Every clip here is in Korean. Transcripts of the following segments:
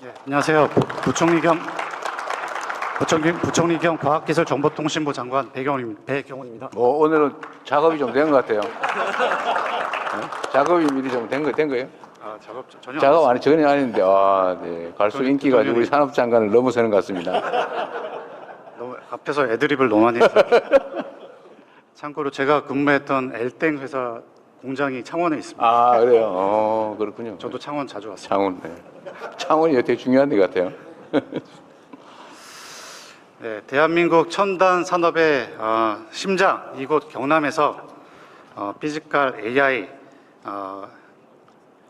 안녕하세요. 부총리 겸 과학기술정보통신부 장관 배경훈입니다. 오늘은 작업이 좀 된 것 같아요. 작업이 미리 좀 된 거예요? 작업 전혀 아닌데, 네. 갈수록 인기가 우리 산업장관을 넘어서는 것 같습니다. 너무 앞에서 애드립을 너무 많이 해서. 참고로 제가 근무했던 엘땡 회사 공장이 창원에 있습니다. 그래요? 그렇군요. 저도 창원 자주 왔습니다. 창원, 네. 창원이 되게 중요한 데 같아요. 네, 대한민국 첨단 산업의 심장, 이곳 경남에서 피지컬 AI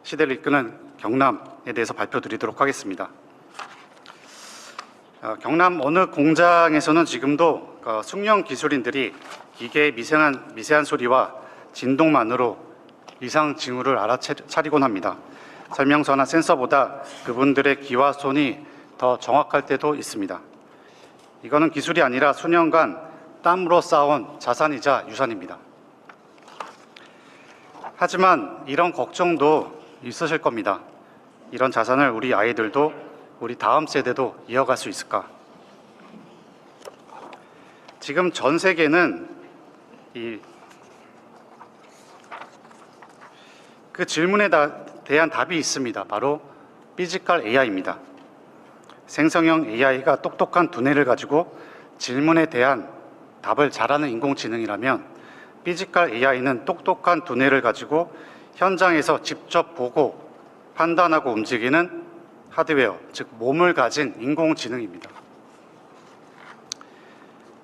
시대를 이끄는 경남에 대해서 발표드리도록 하겠습니다. 경남 어느 공장에서는 지금도 숙련 기술인들이 기계의 미세한 소리와 진동만으로 이상 징후를 알아차리곤 합니다. 설명서나 센서보다 그분들의 귀와 손이 더 정확할 때도 있습니다. 이거는 기술이 아니라 수년간 땀으로 쌓아온 자산이자 유산입니다. 하지만 이런 걱정도 있으실 겁니다. 이런 자산을 우리 아이들도 우리 다음 세대도 이어갈 수 있을까? 지금 전 세계는 그 질문에 대한 답이 있습니다. 바로 피지컬 AI입니다. 생성형 AI가 똑똑한 두뇌를 가지고 질문에 대한 답을 잘하는 인공지능이라면 피지컬 AI는 똑똑한 두뇌를 가지고 현장에서 직접 보고 판단하고 움직이는 하드웨어, 즉 몸을 가진 인공지능입니다.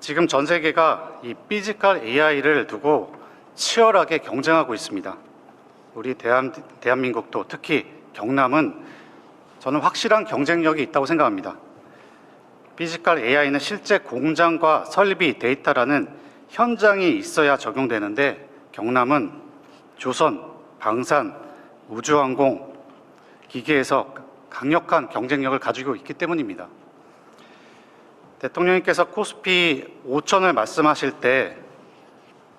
지금 전 세계가 이 피지컬 AI를 두고 치열하게 경쟁하고 있습니다. 우리 대한민국도 특히 경남은 저는 확실한 경쟁력이 있다고 생각합니다. 피지컬 AI는 실제 공장과 설비, 데이터라는 현장이 있어야 적용되는데 경남은 조선, 방산, 우주항공, 기계에서 강력한 경쟁력을 가지고 있기 때문입니다. 대통령님께서 코스피 5천을 말씀하실 때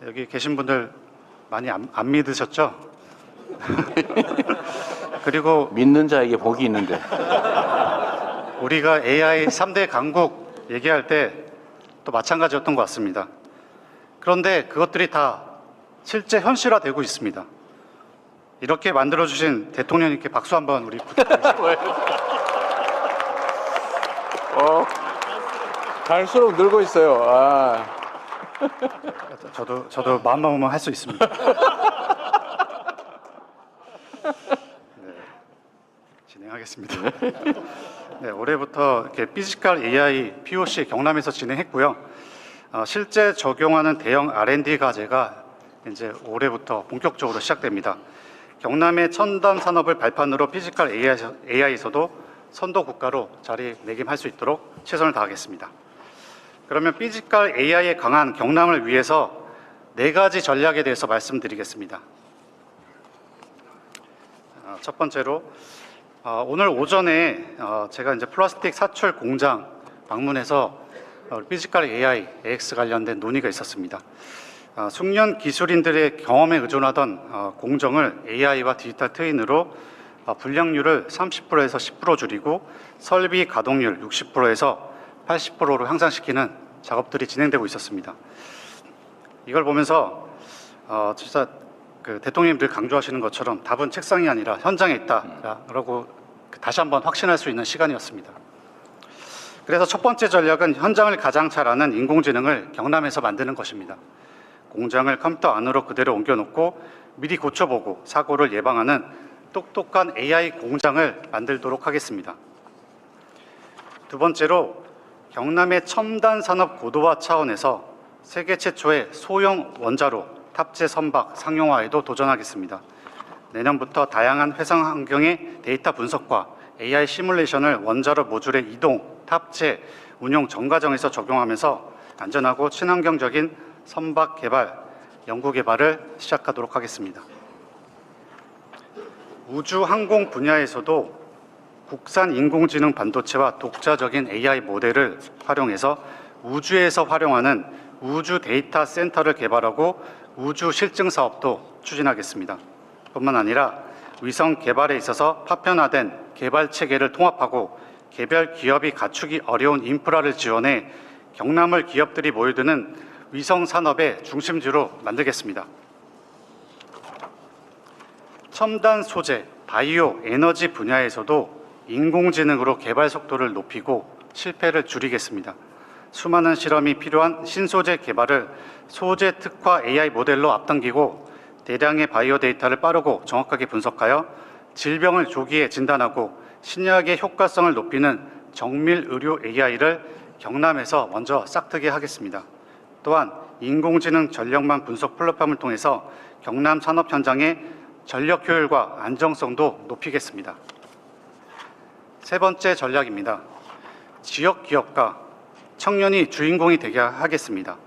여기 계신 분들 많이 안 믿으셨죠? 그리고 믿는 자에게 복이 있는데. 우리가 AI 3대 강국 얘기할 때 또 마찬가지였던 것 같습니다. 그런데 그것들이 다 실제 현실화되고 있습니다. 이렇게 만들어주신 대통령님께 박수 한번 우리 부탁드리겠습니다. 갈수록 늘고 있어요. 저도 마음만 먹으면 할 수 있습니다. 진행하겠습니다. 네, 올해부터 이렇게 피지컬 AI POC 경남에서 진행했고요. 실제 적용하는 대형 R&D 과제가 이제 올해부터 본격적으로 시작됩니다. 경남의 첨단 산업을 발판으로 피지컬 AI에서도 선도 국가로 자리매김할 수 있도록 최선을 다하겠습니다. 그러면 피지컬 AI에 강한 경남을 위해서 4가지 전략에 대해서 말씀드리겠습니다. 첫 번째로 오늘 오전에 제가 이제 플라스틱 사출 공장 방문해서 피지컬 AI, AX 관련된 논의가 있었습니다. 숙련 기술인들의 경험에 의존하던 공정을 AI와 디지털 트윈으로 불량률을 30%에서 10% 줄이고 설비 가동률 60%에서 80%로 향상시키는 작업들이 진행되고 있었습니다. 이걸 보면서 진짜 그 대통령님들 강조하시는 것처럼 답은 책상이 아니라 현장에 있다라고 다시 한번 확신할 수 있는 시간이었습니다. 그래서 첫 번째 전략은 현장을 가장 잘 아는 인공지능을 경남에서 만드는 것입니다. 공장을 컴퓨터 안으로 그대로 옮겨놓고 미리 고쳐보고 사고를 예방하는 똑똑한 AI 공장을 만들도록 하겠습니다. 두 번째로 경남의 첨단 산업 고도화 차원에서 세계 최초의 소형 원자로 탑재 선박 상용화에도 도전하겠습니다. 내년부터 다양한 회상 환경의 데이터 분석과 AI 시뮬레이션을 원자로 모듈의 이동, 탑재, 운용 전 과정에서 적용하면서 안전하고 친환경적인 선박 개발, 연구 개발을 시작하도록 하겠습니다. 우주 항공 분야에서도 국산 인공지능 반도체와 독자적인 AI 모델을 활용해서 우주에서 활용하는 우주 데이터 센터를 개발하고 우주 실증 사업도 추진하겠습니다. 뿐만 아니라 위성 개발에 있어서 파편화된 개발 체계를 통합하고 개별 기업이 갖추기 어려운 인프라를 지원해 경남을 기업들이 모여드는 위성 산업의 중심지로 만들겠습니다. 첨단 소재, 바이오, 에너지 분야에서도 인공지능으로 개발 속도를 높이고 실패를 줄이겠습니다. 수많은 실험이 필요한 신소재 개발을 소재 특화 AI 모델로 앞당기고 대량의 바이오 데이터를 빠르고 정확하게 분석하여 질병을 조기에 진단하고 신약의 효과성을 높이는 정밀 의료 AI를 경남에서 먼저 싹트게 하겠습니다. 또한 인공지능 전력망 분석 플랫폼을 통해서 경남 산업 현장의 전력 효율과 안정성도 높이겠습니다. 세 번째 전략입니다. 지역 기업과 청년이 주인공이 되게 하겠습니다.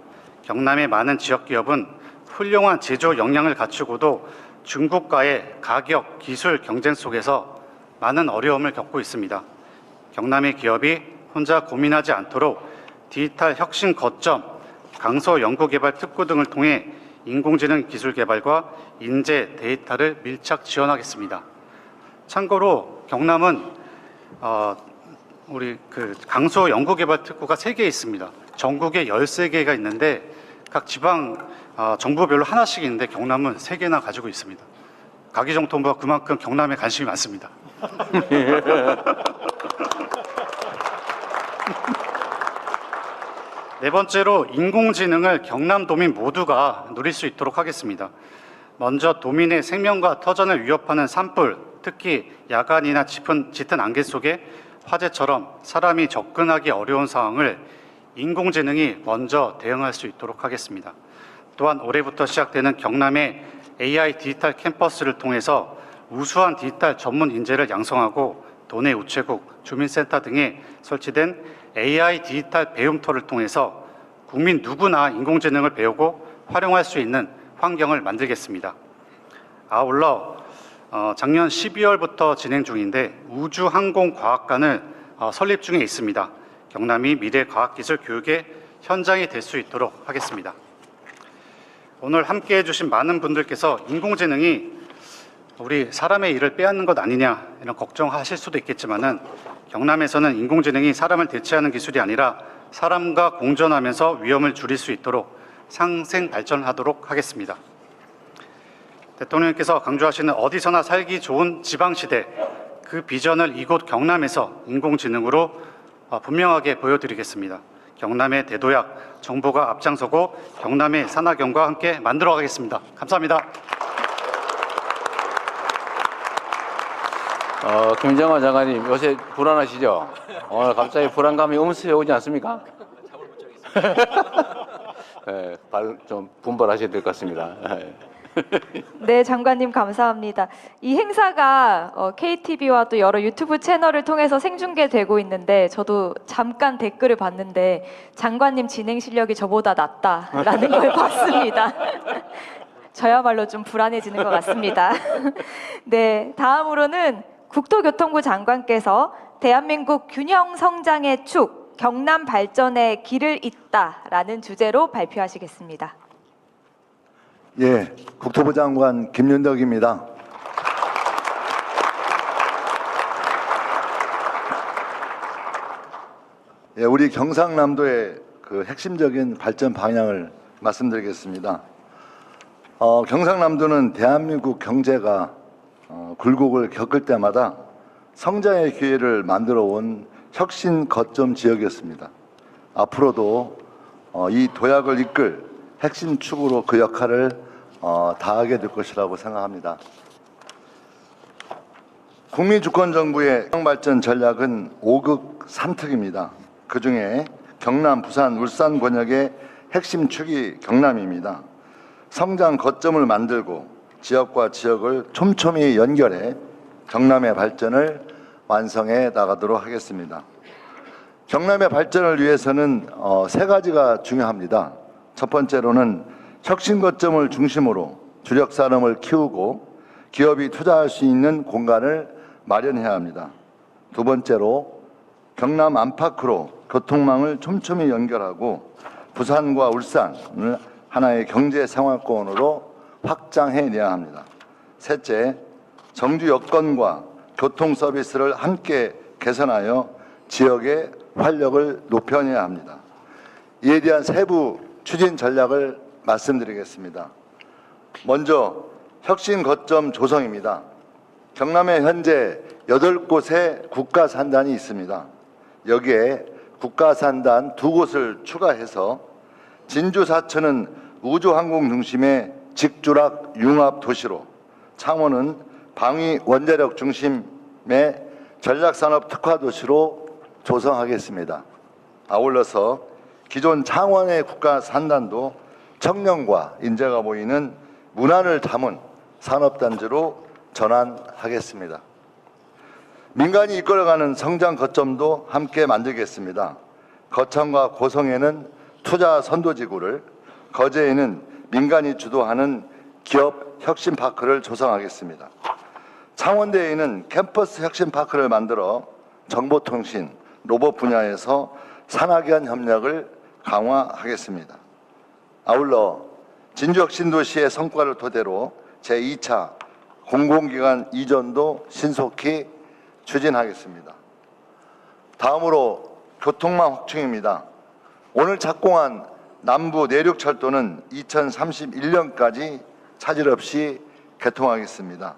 경남의 많은 지역 기업은 훌륭한 제조 역량을 갖추고도 중국과의 가격, 기술 경쟁 속에서 많은 어려움을 겪고 있습니다. 경남의 기업이 혼자 고민하지 않도록 디지털 혁신 거점, 강서 연구개발 특구 등을 통해 인공지능 기술 개발과 인재, 데이터를 밀착 지원하겠습니다. 참고로 경남은 우리 강서 연구개발 특구가 3개 있습니다. 전국에 13개가 있는데 각 지방 정부별로 하나씩 있는데 경남은 3개나 가지고 있습니다. 가기정통부가 그만큼 경남에 관심이 많습니다. 네 번째로 인공지능을 경남 도민 모두가 누릴 수 있도록 하겠습니다. 먼저 도민의 생명과 터전을 위협하는 산불, 특히 야간이나 짙은 안개 속에 화재처럼 사람이 접근하기 어려운 상황을 인공지능이 먼저 대응할 수 있도록 하겠습니다. 또한 올해부터 시작되는 경남의 AI 디지털 캠퍼스를 통해서 우수한 디지털 전문 인재를 양성하고 도내 우체국, 주민센터 등에 설치된 AI 디지털 배움터를 통해서 국민 누구나 인공지능을 배우고 활용할 수 있는 환경을 만들겠습니다. 아울러 작년 12월부터 진행 중인데 우주항공과학관을 설립 중에 있습니다. 경남이 미래 과학기술 교육의 현장이 될 수 있도록 하겠습니다. 오늘 함께해 주신 많은 분들께서 인공지능이 우리 사람의 일을 빼앗는 것 아니냐 이런 걱정하실 수도 있겠지만은 경남에서는 인공지능이 사람을 대체하는 기술이 아니라 사람과 공존하면서 위험을 줄일 수 있도록 상생 발전하도록 하겠습니다. 대통령께서 강조하시는 어디서나 살기 좋은 지방시대, 그 비전을 이곳 경남에서 인공지능으로 분명하게 보여드리겠습니다. 경남의 대도약, 정부가 앞장서고 경남의 산하경과 함께 만들어가겠습니다. 감사합니다. 김정환 장관님, 요새 불안하시죠? 오늘 갑자기 불안감이 음습해 오지 않습니까? 네, 좀 분발하셔야 될 것 같습니다. 네, 장관님 감사합니다. 이 행사가 KTV와 또 여러 유튜브 채널을 통해서 생중계되고 있는데 저도 잠깐 댓글을 봤는데 장관님 진행 실력이 저보다 낫다라는 걸 봤습니다. 저야말로 좀 불안해지는 것 같습니다. 네, 다음으로는 국토교통부 장관께서 대한민국 균형 성장의 축, 경남 발전의 길을 잇다라는 주제로 발표하시겠습니다. 예, 국토부 장관 김윤덕입니다. 예, 우리 경상남도의 그 핵심적인 발전 방향을 말씀드리겠습니다. 경상남도는 대한민국 경제가 굴곡을 겪을 때마다 성장의 기회를 만들어 온 혁신 거점 지역이었습니다. 앞으로도 이 도약을 이끌 핵심 축으로 그 역할을 다하게 될 것이라고 생각합니다. 국민주권정부의 발전 전략은 5극 3특입니다. 그중에 경남, 부산, 울산 권역의 핵심 축이 경남입니다. 성장 거점을 만들고 지역과 지역을 촘촘히 연결해 경남의 발전을 완성해 나가도록 하겠습니다. 경남의 발전을 위해서는 3가지가 중요합니다. 첫 번째로는 혁신 거점을 중심으로 주력 산업을 키우고 기업이 투자할 수 있는 공간을 마련해야 합니다. 두 번째로 경남 안팎으로 교통망을 촘촘히 연결하고 부산과 울산을 하나의 경제 생활권으로 확장해내야 합니다. 셋째, 정주 여건과 교통 서비스를 함께 개선하여 지역의 활력을 높여내야 합니다. 이에 대한 세부 추진 전략을 말씀드리겠습니다. 먼저 혁신 거점 조성입니다. 경남에 현재 8곳의 국가산단이 있습니다. 여기에 국가산단 2곳을 추가해서 진주 사천은 우주항공 중심의 직주락 융합 도시로, 창원은 방위 원자력 중심의 전략산업 특화 도시로 조성하겠습니다. 아울러서 기존 창원의 국가산단도 청년과 인재가 모이는 문화를 담은 산업단지로 전환하겠습니다. 민간이 이끌어가는 성장 거점도 함께 만들겠습니다. 거창과 고성에는 투자 선도지구를, 거제에는 민간이 주도하는 기업 혁신파크를 조성하겠습니다. 창원대에는 캠퍼스 혁신파크를 만들어 정보통신, 로봇 분야에서 산학연 협력을 강화하겠습니다. 아울러 진주혁신도시의 성과를 토대로 제2차 공공기관 이전도 신속히 추진하겠습니다. 다음으로 교통망 확충입니다. 오늘 착공한 남부 내륙철도는 2031년까지 차질 없이 개통하겠습니다.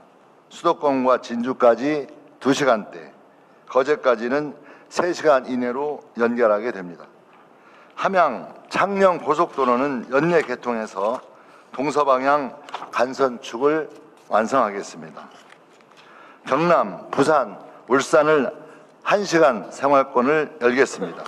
수도권과 진주까지 2시간대, 거제까지는 3시간 이내로 연결하게 됩니다. 함양 창녕 고속도로는 연내 개통해서 동서방향 간선축을 완성하겠습니다. 경남, 부산, 울산을 1시간 생활권을 열겠습니다.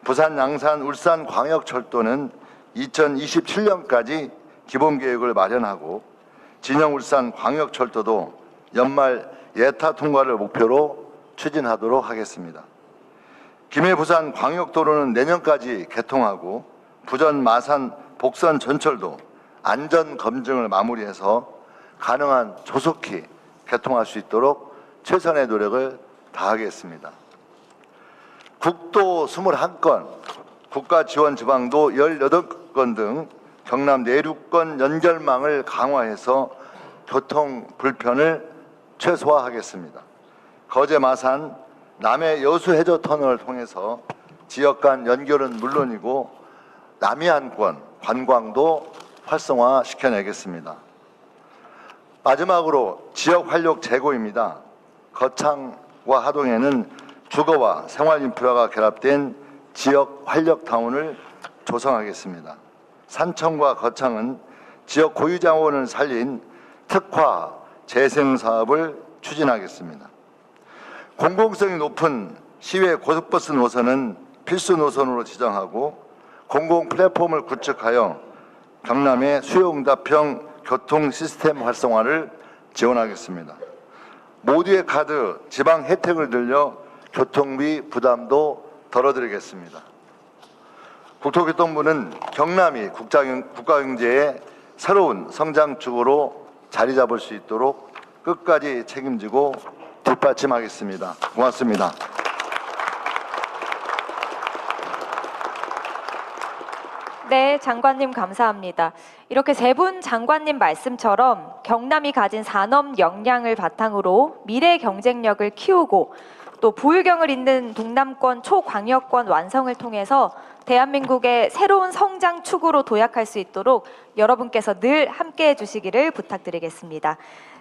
부산, 양산, 울산 광역철도는 2027년까지 기본계획을 마련하고 진영 울산 광역철도도 연말 예타 통과를 목표로 추진하도록 하겠습니다. 김해 부산 광역도로는 내년까지 개통하고 부전 마산 복선 전철도 안전 검증을 마무리해서 가능한 조속히 개통할 수 있도록 최선의 노력을 다하겠습니다. 국도 21건, 국가 지원 지방도 18건 등 경남 내륙권 연결망을 강화해서 교통 불편을 최소화하겠습니다. 거제 마산 남해 여수 해저 터널을 통해서 지역 간 연결은 물론이고 남해안권 관광도 활성화시켜내겠습니다. 마지막으로 지역 활력 제고입니다. 거창과 하동에는 주거와 생활 인프라가 결합된 지역 활력타운을 조성하겠습니다. 산청과 거창은 지역 고유 자원을 살린 특화 재생 사업을 추진하겠습니다. 공공성이 높은 시외 고속버스 노선은 필수 노선으로 지정하고 공공 플랫폼을 구축하여 경남의 수요응답형 교통 시스템 활성화를 지원하겠습니다. 모두의 카드 지방 혜택을 늘려 교통비 부담도 덜어드리겠습니다. 국토교통부는 경남이 국가경제의 새로운 성장축으로 자리 잡을 수 있도록 끝까지 책임지고 뒷받침하겠습니다. 고맙습니다. 네, 장관님 감사합니다. 이렇게 세 분 장관님 말씀처럼 경남이 가진 산업 역량을 바탕으로 미래 경쟁력을 키우고 또 부유경을 잇는 동남권 초광역권 완성을 통해서 대한민국의 새로운 성장축으로 도약할 수 있도록 여러분께서 늘 함께해 주시기를 부탁드리겠습니다.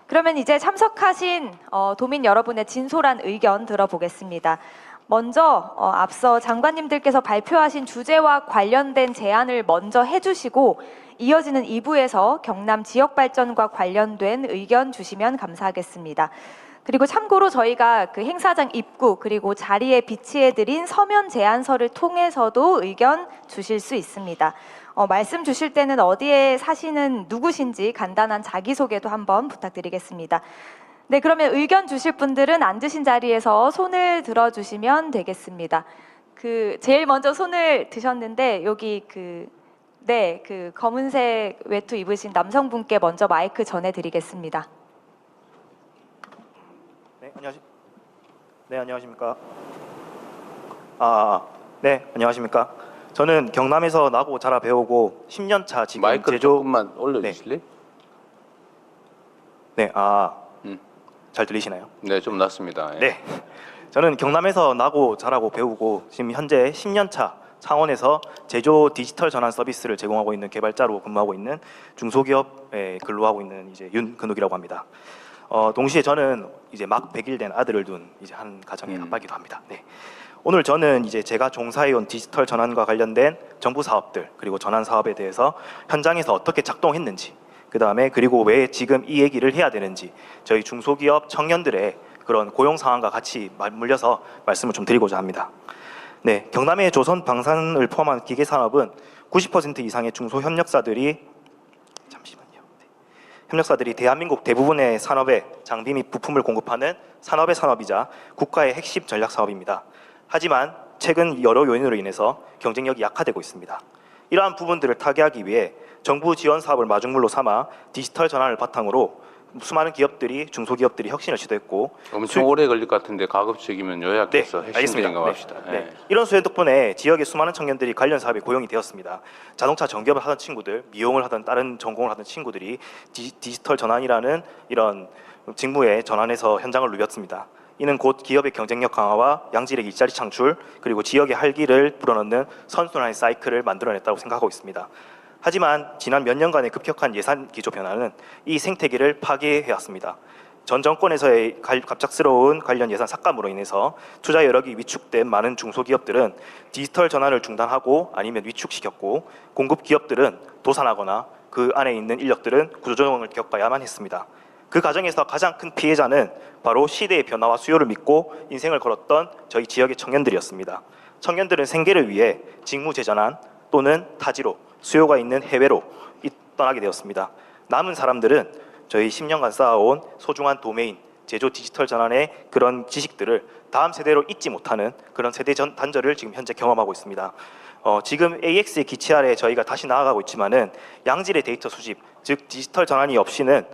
그러면 이제 참석하신 도민 여러분의 진솔한 의견 들어보겠습니다. 먼저 앞서 장관님들께서 발표하신 주제와 관련된 제안을 먼저 해주시고 이어지는 2부에서 경남 지역 발전과 관련된 의견 주시면 감사하겠습니다. 그리고 참고로 저희가 그 행사장 입구 그리고 자리에 비치해드린 서면 제안서를 통해서도 의견 주실 수 있습니다. 말씀 주실 때는 어디에 사시는 누구신지 간단한 자기소개도 한번 부탁드리겠습니다. 네, 그러면 의견 주실 분들은 앉으신 자리에서 손을 들어주시면 되겠습니다. 제일 먼저 손을 드셨는데 여기 그 검은색 외투 입으신 남성분께 먼저 마이크 전해드리겠습니다. 네, 안녕하십니까. 네, 안녕하십니까. 저는 경남에서 나고 자라 배우고 10년차 지금 마이크 조금만 올려주실래요? 네, 잘 들리시나요? 네, 좀 낫습니다. 예. 네. 저는 경남에서 나고 자라고 배우고 지금 현재 10년 차 창원에서 제조 디지털 전환 서비스를 제공하고 있는 개발자로 근무하고 있는 중소기업에 근로하고 있는 이제 윤근욱이라고 합니다. 동시에 저는 이제 막 100일 된 아들을 둔 이제 한 가정의 아빠이기도 합니다. 네. 오늘 저는 이제 제가 종사해온 디지털 전환과 관련된 정부 사업들 그리고 전환 사업에 대해서 현장에서 어떻게 작동했는지 그다음에 그리고 왜 지금 이 얘기를 해야 되는지 저희 중소기업 청년들의 그런 고용 상황과 같이 맞물려서 말씀을 좀 드리고자 합니다. 네, 경남의 조선 방산을 포함한 기계 산업은 90% 이상의 중소협력사들이 협력사들이 대한민국 대부분의 산업에 장비 및 부품을 공급하는 산업의 산업이자 국가의 핵심 전략 사업입니다. 하지만 최근 여러 요인으로 인해서 경쟁력이 약화되고 있습니다. 이러한 부분들을 타개하기 위해 정부 지원 사업을 마중물로 삼아 디지털 전환을 바탕으로 수많은 기업들이 중소기업들이 혁신을 시도했고 엄청 오래 걸릴 것 같은데 가급적이면 요약해서 핵심적인 거 합시다. 네. 이런 수행 덕분에 지역의 수많은 청년들이 관련 사업에 고용이 되었습니다. 자동차 정비업을 하던 친구들, 미용을 하던 다른 전공을 하던 친구들이 디지털 전환이라는 이런 직무에 전환해서 현장을 누볐습니다. 이는 곧 기업의 경쟁력 강화와 양질의 일자리 창출 그리고 지역의 활기를 불어넣는 선순환의 사이클을 만들어냈다고 생각하고 있습니다. 하지만 지난 몇 년간의 급격한 예산 기조 변화는 이 생태계를 파괴해왔습니다. 전 정권에서의 갑작스러운 관련 예산 삭감으로 인해서 투자 여력이 위축된 많은 중소기업들은 디지털 전환을 중단하고 아니면 위축시켰고 공급 기업들은 도산하거나 그 안에 있는 인력들은 구조조정을 겪어야만 했습니다. 그 과정에서 가장 큰 피해자는 바로 시대의 변화와 수요를 믿고 인생을 걸었던 저희 지역의 청년들이었습니다. 청년들은 생계를 위해 직무 재전환 또는 타지로 수요가 있는 해외로 떠나게 되었습니다. 남은 사람들은 저희 10년간 쌓아온 소중한 도메인, 제조 디지털 전환의 그런 지식들을 다음 세대로 잊지 못하는 그런 세대 단절을 지금 현재 경험하고 있습니다. 지금 AX의 기치 아래 저희가 다시 나아가고 있지만은 양질의 데이터 수집, 즉 디지털 전환이 없이는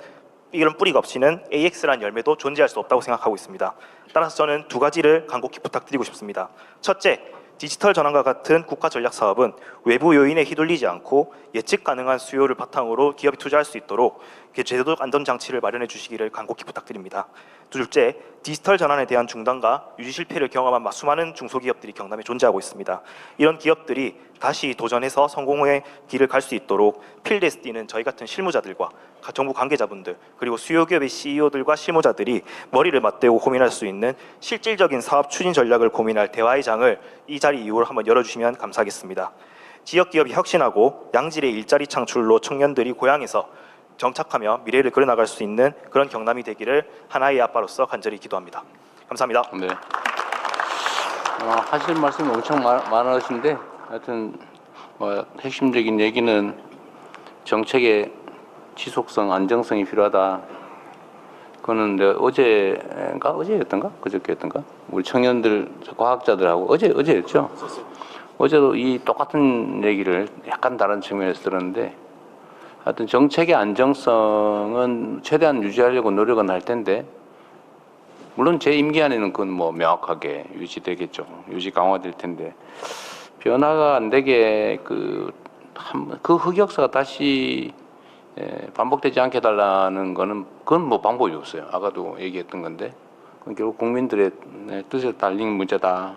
이런 뿌리가 없이는 AX라는 열매도 존재할 수 없다고 생각하고 있습니다. 따라서 저는 두 가지를 간곡히 부탁드리고 싶습니다. 첫째, 디지털 전환과 같은 국가 전략 사업은 외부 요인에 휘둘리지 않고 예측 가능한 수요를 바탕으로 기업이 투자할 수 있도록 제도 안전 장치를 마련해 주시기를 간곡히 부탁드립니다. 둘째, 디지털 전환에 대한 중단과 유지 실패를 경험한 수많은 중소기업들이 경남에 존재하고 있습니다. 이런 기업들이 다시 도전해서 성공의 길을 갈 수 있도록 필드에서 뛰는 저희 같은 실무자들과 정부 관계자분들 그리고 수요 기업의 CEO들과 실무자들이 머리를 맞대고 고민할 수 있는 실질적인 사업 추진 전략을 고민할 대화의 장을 이 자리 이후로 한번 열어주시면 감사하겠습니다. 지역 기업이 혁신하고 양질의 일자리 창출로 청년들이 고향에서 정착하며 미래를 그려나갈 수 있는 그런 경남이 되기를 하나의 아빠로서 간절히 기도합니다. 감사합니다. 네. 하실 말씀이 엄청 많으신데 하여튼 핵심적인 얘기는 정책의 지속성, 안정성이 필요하다. 그거는 내가 어제였던가? 그저께였던가? 우리 청년들, 과학자들하고 어제였죠? 어제도 이 똑같은 얘기를 약간 다른 측면에서 들었는데 하여튼 정책의 안정성은 최대한 유지하려고 노력은 할 텐데 물론 제 임기 안에는 그건 뭐 명확하게 유지되겠죠. 유지 강화될 텐데 변화가 안 되게 그 흑역사가 다시 반복되지 않게 달라는 거는 그건 뭐 방법이 없어요. 아까도 얘기했던 건데 그건 결국 국민들의 뜻에 달린 문제다.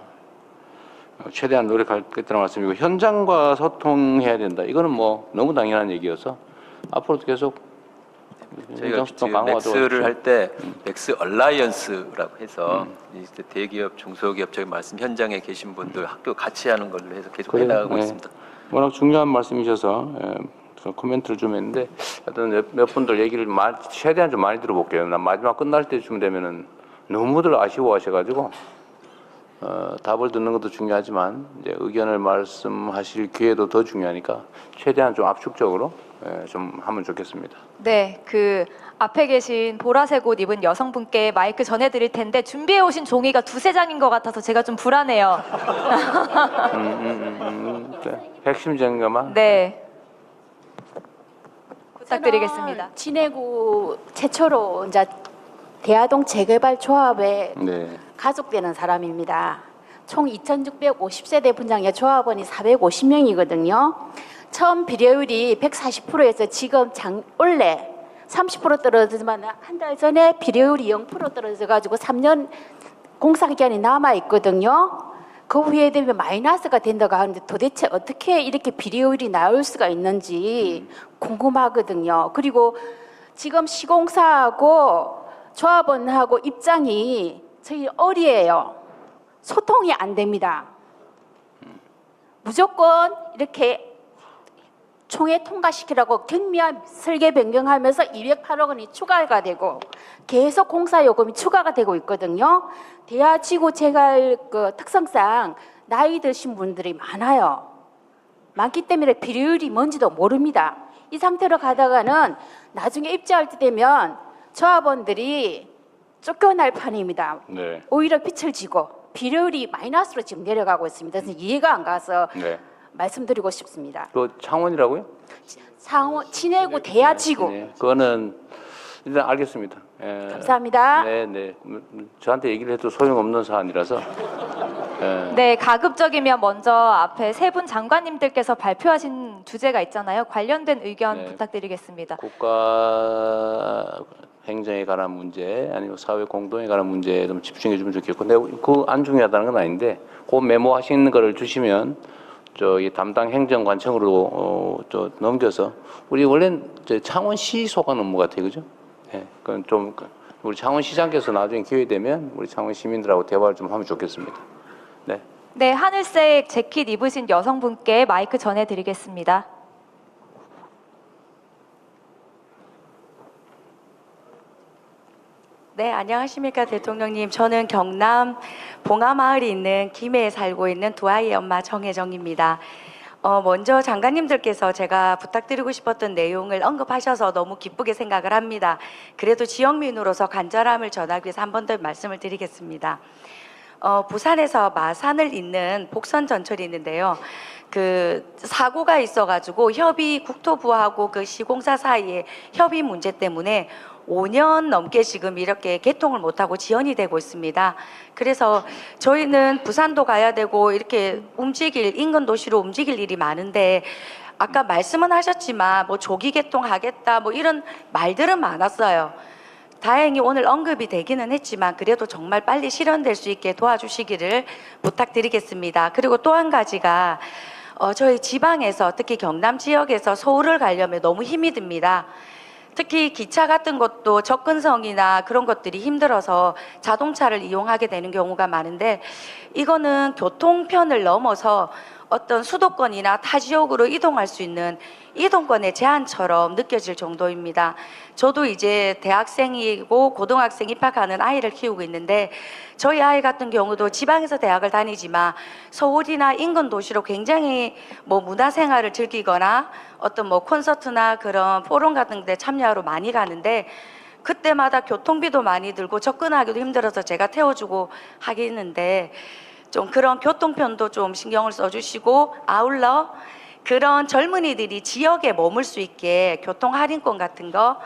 최대한 노력하겠다는 말씀이고 현장과 소통해야 된다. 이거는 뭐 너무 당연한 얘기여서 앞으로도 계속 저희가 지금 맥스를 할 때 맥스 얼라이언스라고 해서 이제 대기업, 중소기업 저희 말씀 현장에 계신 분들 학교 같이 하는 걸로 해서 계속 해나가고 있습니다. 워낙 중요한 말씀이셔서 코멘트를 좀 했는데 하여튼 몇 분들 얘기를 최대한 좀 많이 들어볼게요. 난 마지막 끝날 때쯤 되면은 너무들 아쉬워하셔가지고 답을 듣는 것도 중요하지만 이제 의견을 말씀하실 기회도 더 중요하니까 최대한 좀 압축적으로 좀 하면 좋겠습니다. 네, 그 앞에 계신 보라색 옷 입은 여성분께 마이크 전해드릴 텐데 준비해 오신 종이가 2-3장인 것 같아서 제가 좀 불안해요. 네. 핵심적인 것만. 네. 부탁드리겠습니다. 진해구 최초로 이제 대하동 재개발 조합에 네. 가속되는 사람입니다. 총 2,650세대 분양의 조합원이 450명이거든요. 처음 비례율이 140%에서 지금 올해 30% 떨어지지만 한 달 전에 비료율이 0% 떨어져가지고 3년 공사 기간이 남아 있거든요. 그 후에 되면 마이너스가 된다고 하는데 도대체 어떻게 이렇게 비료율이 나올 수가 있는지 궁금하거든요. 그리고 지금 시공사하고 조합원하고 입장이 저희 어리예요. 소통이 안 됩니다. 무조건 이렇게 총회 통과시키라고 경미한 설계 변경하면서 208억 원이 추가가 되고 계속 공사 요금이 추가가 되고 있거든요. 대하지구 재갈 그 특성상 나이 드신 분들이 많아요. 많기 때문에 비료율이 뭔지도 모릅니다. 이 상태로 가다가는 나중에 입주할 때 되면 조합원들이 쫓겨날 판입니다. 네. 오히려 빛을 지고 비료율이 마이너스로 지금 내려가고 있습니다. 그래서 이해가 안 가서 네. 말씀드리고 싶습니다. 그 창원이라고요? 상호 친해구 대하지구. 네. 그거는 일단 알겠습니다. 예. 감사합니다. 네, 네. 저한테 얘기를 해도 소용없는 사안이라서. 예. 네, 가급적이면 먼저 앞에 세 분 장관님들께서 발표하신 주제가 있잖아요. 관련된 의견 네. 부탁드리겠습니다. 국가 행정에 관한 문제 아니면 사회 공동에 관한 문제에 좀 집중해 주면 좋겠고, 근데 그 안 중요하다는 건 아닌데, 그 메모하시는 거를 주시면 저이 담당 행정관청으로 저 넘겨서 우리 원래는 저 창원시 소관 업무 같아요, 그죠? 예, 그건 좀 우리 창원시장께서 나중에 기회 되면 우리 창원 시민들하고 대화를 좀 하면 좋겠습니다. 네. 네, 하늘색 재킷 입으신 여성분께 마이크 전해드리겠습니다. 네, 안녕하십니까 대통령님. 저는 경남 봉하마을에 있는 김해에 살고 있는 두 아이의 엄마 정혜정입니다. 먼저 장관님들께서 제가 부탁드리고 싶었던 내용을 언급하셔서 너무 기쁘게 생각을 합니다. 그래도 지역민으로서 간절함을 전하기 위해서 한 번 더 말씀을 드리겠습니다. 부산에서 마산을 잇는 복선 전철이 있는데요. 그 사고가 있어가지고 국토부하고 그 시공사 사이에 협의 문제 때문에 5년 넘게 지금 이렇게 개통을 못하고 지연이 되고 있습니다. 그래서 저희는 부산도 가야 되고 이렇게 인근 도시로 움직일 일이 많은데, 아까 말씀은 하셨지만 뭐 조기 개통하겠다 뭐 이런 말들은 많았어요. 다행히 오늘 언급이 되기는 했지만 그래도 정말 빨리 실현될 수 있게 도와주시기를 부탁드리겠습니다. 그리고 또 한 가지가 저희 지방에서 특히 경남 지역에서 서울을 가려면 너무 힘이 듭니다. 특히 기차 같은 것도 접근성이나 그런 것들이 힘들어서 자동차를 이용하게 되는 경우가 많은데, 이거는 교통편을 넘어서 어떤 수도권이나 타 지역으로 이동할 수 있는 이동권의 제한처럼 느껴질 정도입니다. 저도 이제 대학생이고 고등학생 입학하는 아이를 키우고 있는데, 저희 아이 같은 경우도 지방에서 대학을 다니지만 서울이나 인근 도시로 굉장히 뭐 문화생활을 즐기거나 어떤 뭐 콘서트나 그런 포럼 같은 데 참여하러 많이 가는데, 그때마다 교통비도 많이 들고 접근하기도 힘들어서 제가 태워주고 하겠는데, 좀 그런 교통편도 좀 신경을 써주시고, 아울러 그런 젊은이들이 지역에 머물 수 있게 교통 할인권 같은 거,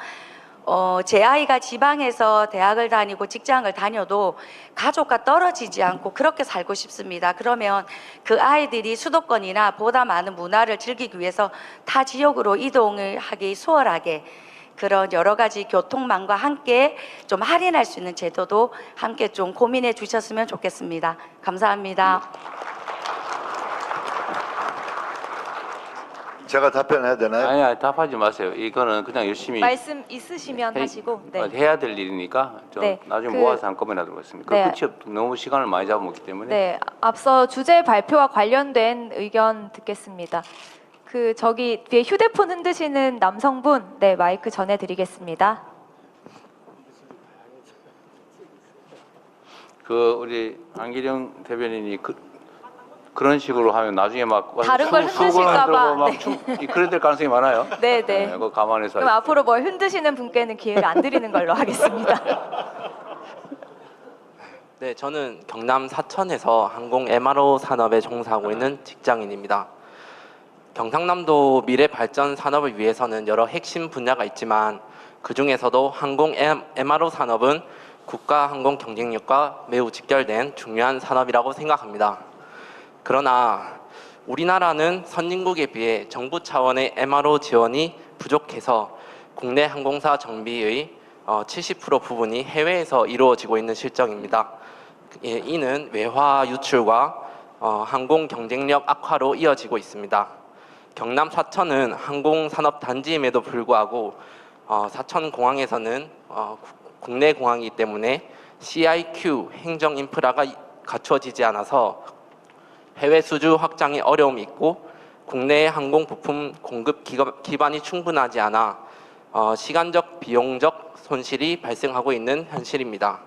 제 아이가 지방에서 대학을 다니고 직장을 다녀도 가족과 떨어지지 않고 그렇게 살고 싶습니다. 그러면 그 아이들이 수도권이나 보다 많은 문화를 즐기기 위해서 타 지역으로 이동을 하기 수월하게 그런 여러 가지 교통망과 함께 좀 할인할 수 있는 제도도 함께 좀 고민해 주셨으면 좋겠습니다. 감사합니다. 제가 답변해야 되나요? 아니, 답하지 마세요. 이거는 그냥 열심히 말씀 있으시면 하시고. 네. 해야 될 일이니까 좀 네, 나중에 모아서 한꺼번에 하도록 하겠습니다. 네. 끝이 너무 시간을 많이 잡아먹기 때문에. 네, 앞서 주제 발표와 관련된 의견 듣겠습니다. 저기 뒤에 휴대폰 흔드시는 남성분, 네, 마이크 전해드리겠습니다. 우리 안기령 대변인이 그런 식으로 하면 나중에 막 다른 걸 흔드실까 봐. 그래야 될 가능성이 많아요. 네, 네. 그거 감안해서. 그럼 앞으로 뭘 흔드시는 분께는 기회를 안 드리는 걸로 하겠습니다. 네, 저는 경남 사천에서 항공 MRO 산업에 종사하고 있는 직장인입니다. 경상남도 미래 발전 산업을 위해서는 여러 핵심 분야가 있지만 그 중에서도 항공 MRO 산업은 국가 항공 경쟁력과 매우 직결된 중요한 산업이라고 생각합니다. 그러나 우리나라는 선진국에 비해 정부 차원의 MRO 지원이 부족해서 국내 항공사 정비의 70% 부분이 해외에서 이루어지고 있는 실정입니다. 예, 이는 외화 유출과 항공 경쟁력 악화로 이어지고 있습니다. 경남 사천은 항공산업 단지임에도 불구하고 사천공항에서는 국내 공항이기 때문에 CIQ 행정 인프라가 갖춰지지 않아서 해외 수주 확장에 어려움이 있고 국내 항공 부품 공급 기반이 충분하지 않아 시간적 비용적 손실이 발생하고 있는 현실입니다.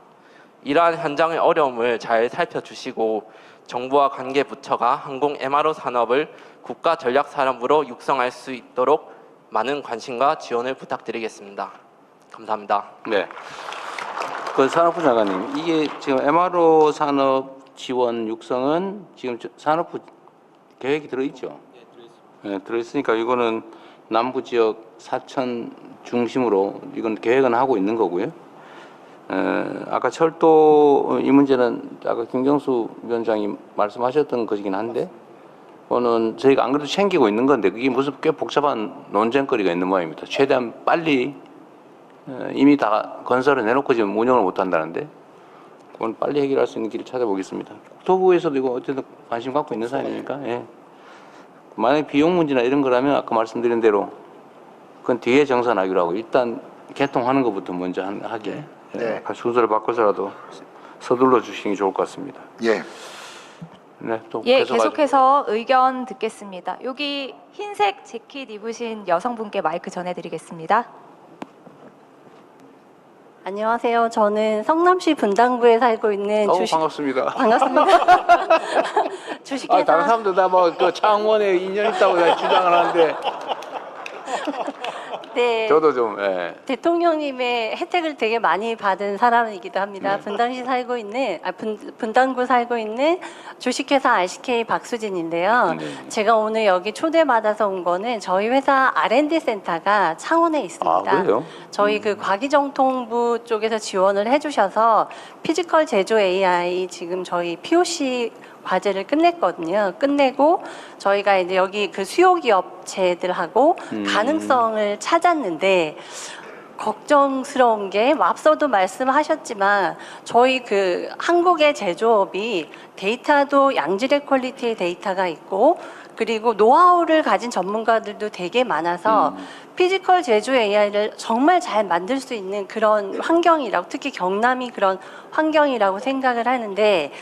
이러한 현장의 어려움을 잘 살펴주시고 정부와 관계 부처가 항공 MRO 산업을 국가 전략 산업으로 육성할 수 있도록 많은 관심과 지원을 부탁드리겠습니다. 감사합니다. 네. 그 산업부 장관님, 이게 지금 MRO 산업 지원 육성은 지금 산업부 계획이 들어있죠? 네, 들어있으니까 이거는 남부 지역 사천 중심으로 이건 계획은 하고 있는 거고요. 아까 철도 이 문제는 아까 김경수 위원장이 말씀하셨던 것이긴 한데, 그거는 저희가 안 그래도 챙기고 있는 건데 그게 무슨 꽤 복잡한 논쟁거리가 있는 모양입니다. 최대한 빨리 이미 다 건설을 내놓고 지금 운영을 못 한다는데 그건 빨리 해결할 수 있는 길을 찾아보겠습니다. 국토부에서도 이거 어쨌든 관심 갖고 있는 사안이니까. 예. 만약에 비용 문제나 이런 거라면 아까 말씀드린 대로 그건 뒤에 정산하기로 하고 일단 개통하는 것부터 먼저 하게. 네. 순서를 바꿔서라도 서둘러 주시는 게 좋을 것 같습니다. 예. 네, 또 예, 계속해서 의견 듣겠습니다. 여기 흰색 재킷 입으신 여성분께 마이크 전해드리겠습니다. 안녕하세요. 저는 성남시 분당구에 살고 있는 반갑습니다. 반갑습니다. 주식회사 다른 사람들 다 뭐 그 창원에 인연 있다고 주장을 하는데 네. 저도 좀 예. 대통령님의 혜택을 되게 많이 받은 사람이기도 합니다. 분당시 살고 있는 분당구 살고 있는 주식회사 RCK 박수진인데요. 제가 오늘 여기 초대받아서 온 거는 저희 회사 R&D 센터가 창원에 있습니다. 아, 그래요? 저희 그 과기정통부 쪽에서 지원을 해주셔서 피지컬 제조 AI 지금 저희 POC 과제를 끝냈거든요. 끝내고 저희가 이제 여기 그 수요기업체들하고 가능성을 찾았는데 걱정스러운 게 앞서도 말씀하셨지만 저희 그 한국의 제조업이 데이터도 양질의 퀄리티의 데이터가 있고 그리고 노하우를 가진 전문가들도 되게 많아서 피지컬 제조 AI를 정말 잘 만들 수 있는 그런 환경이라고 특히 경남이 그런 환경이라고 생각을 하는데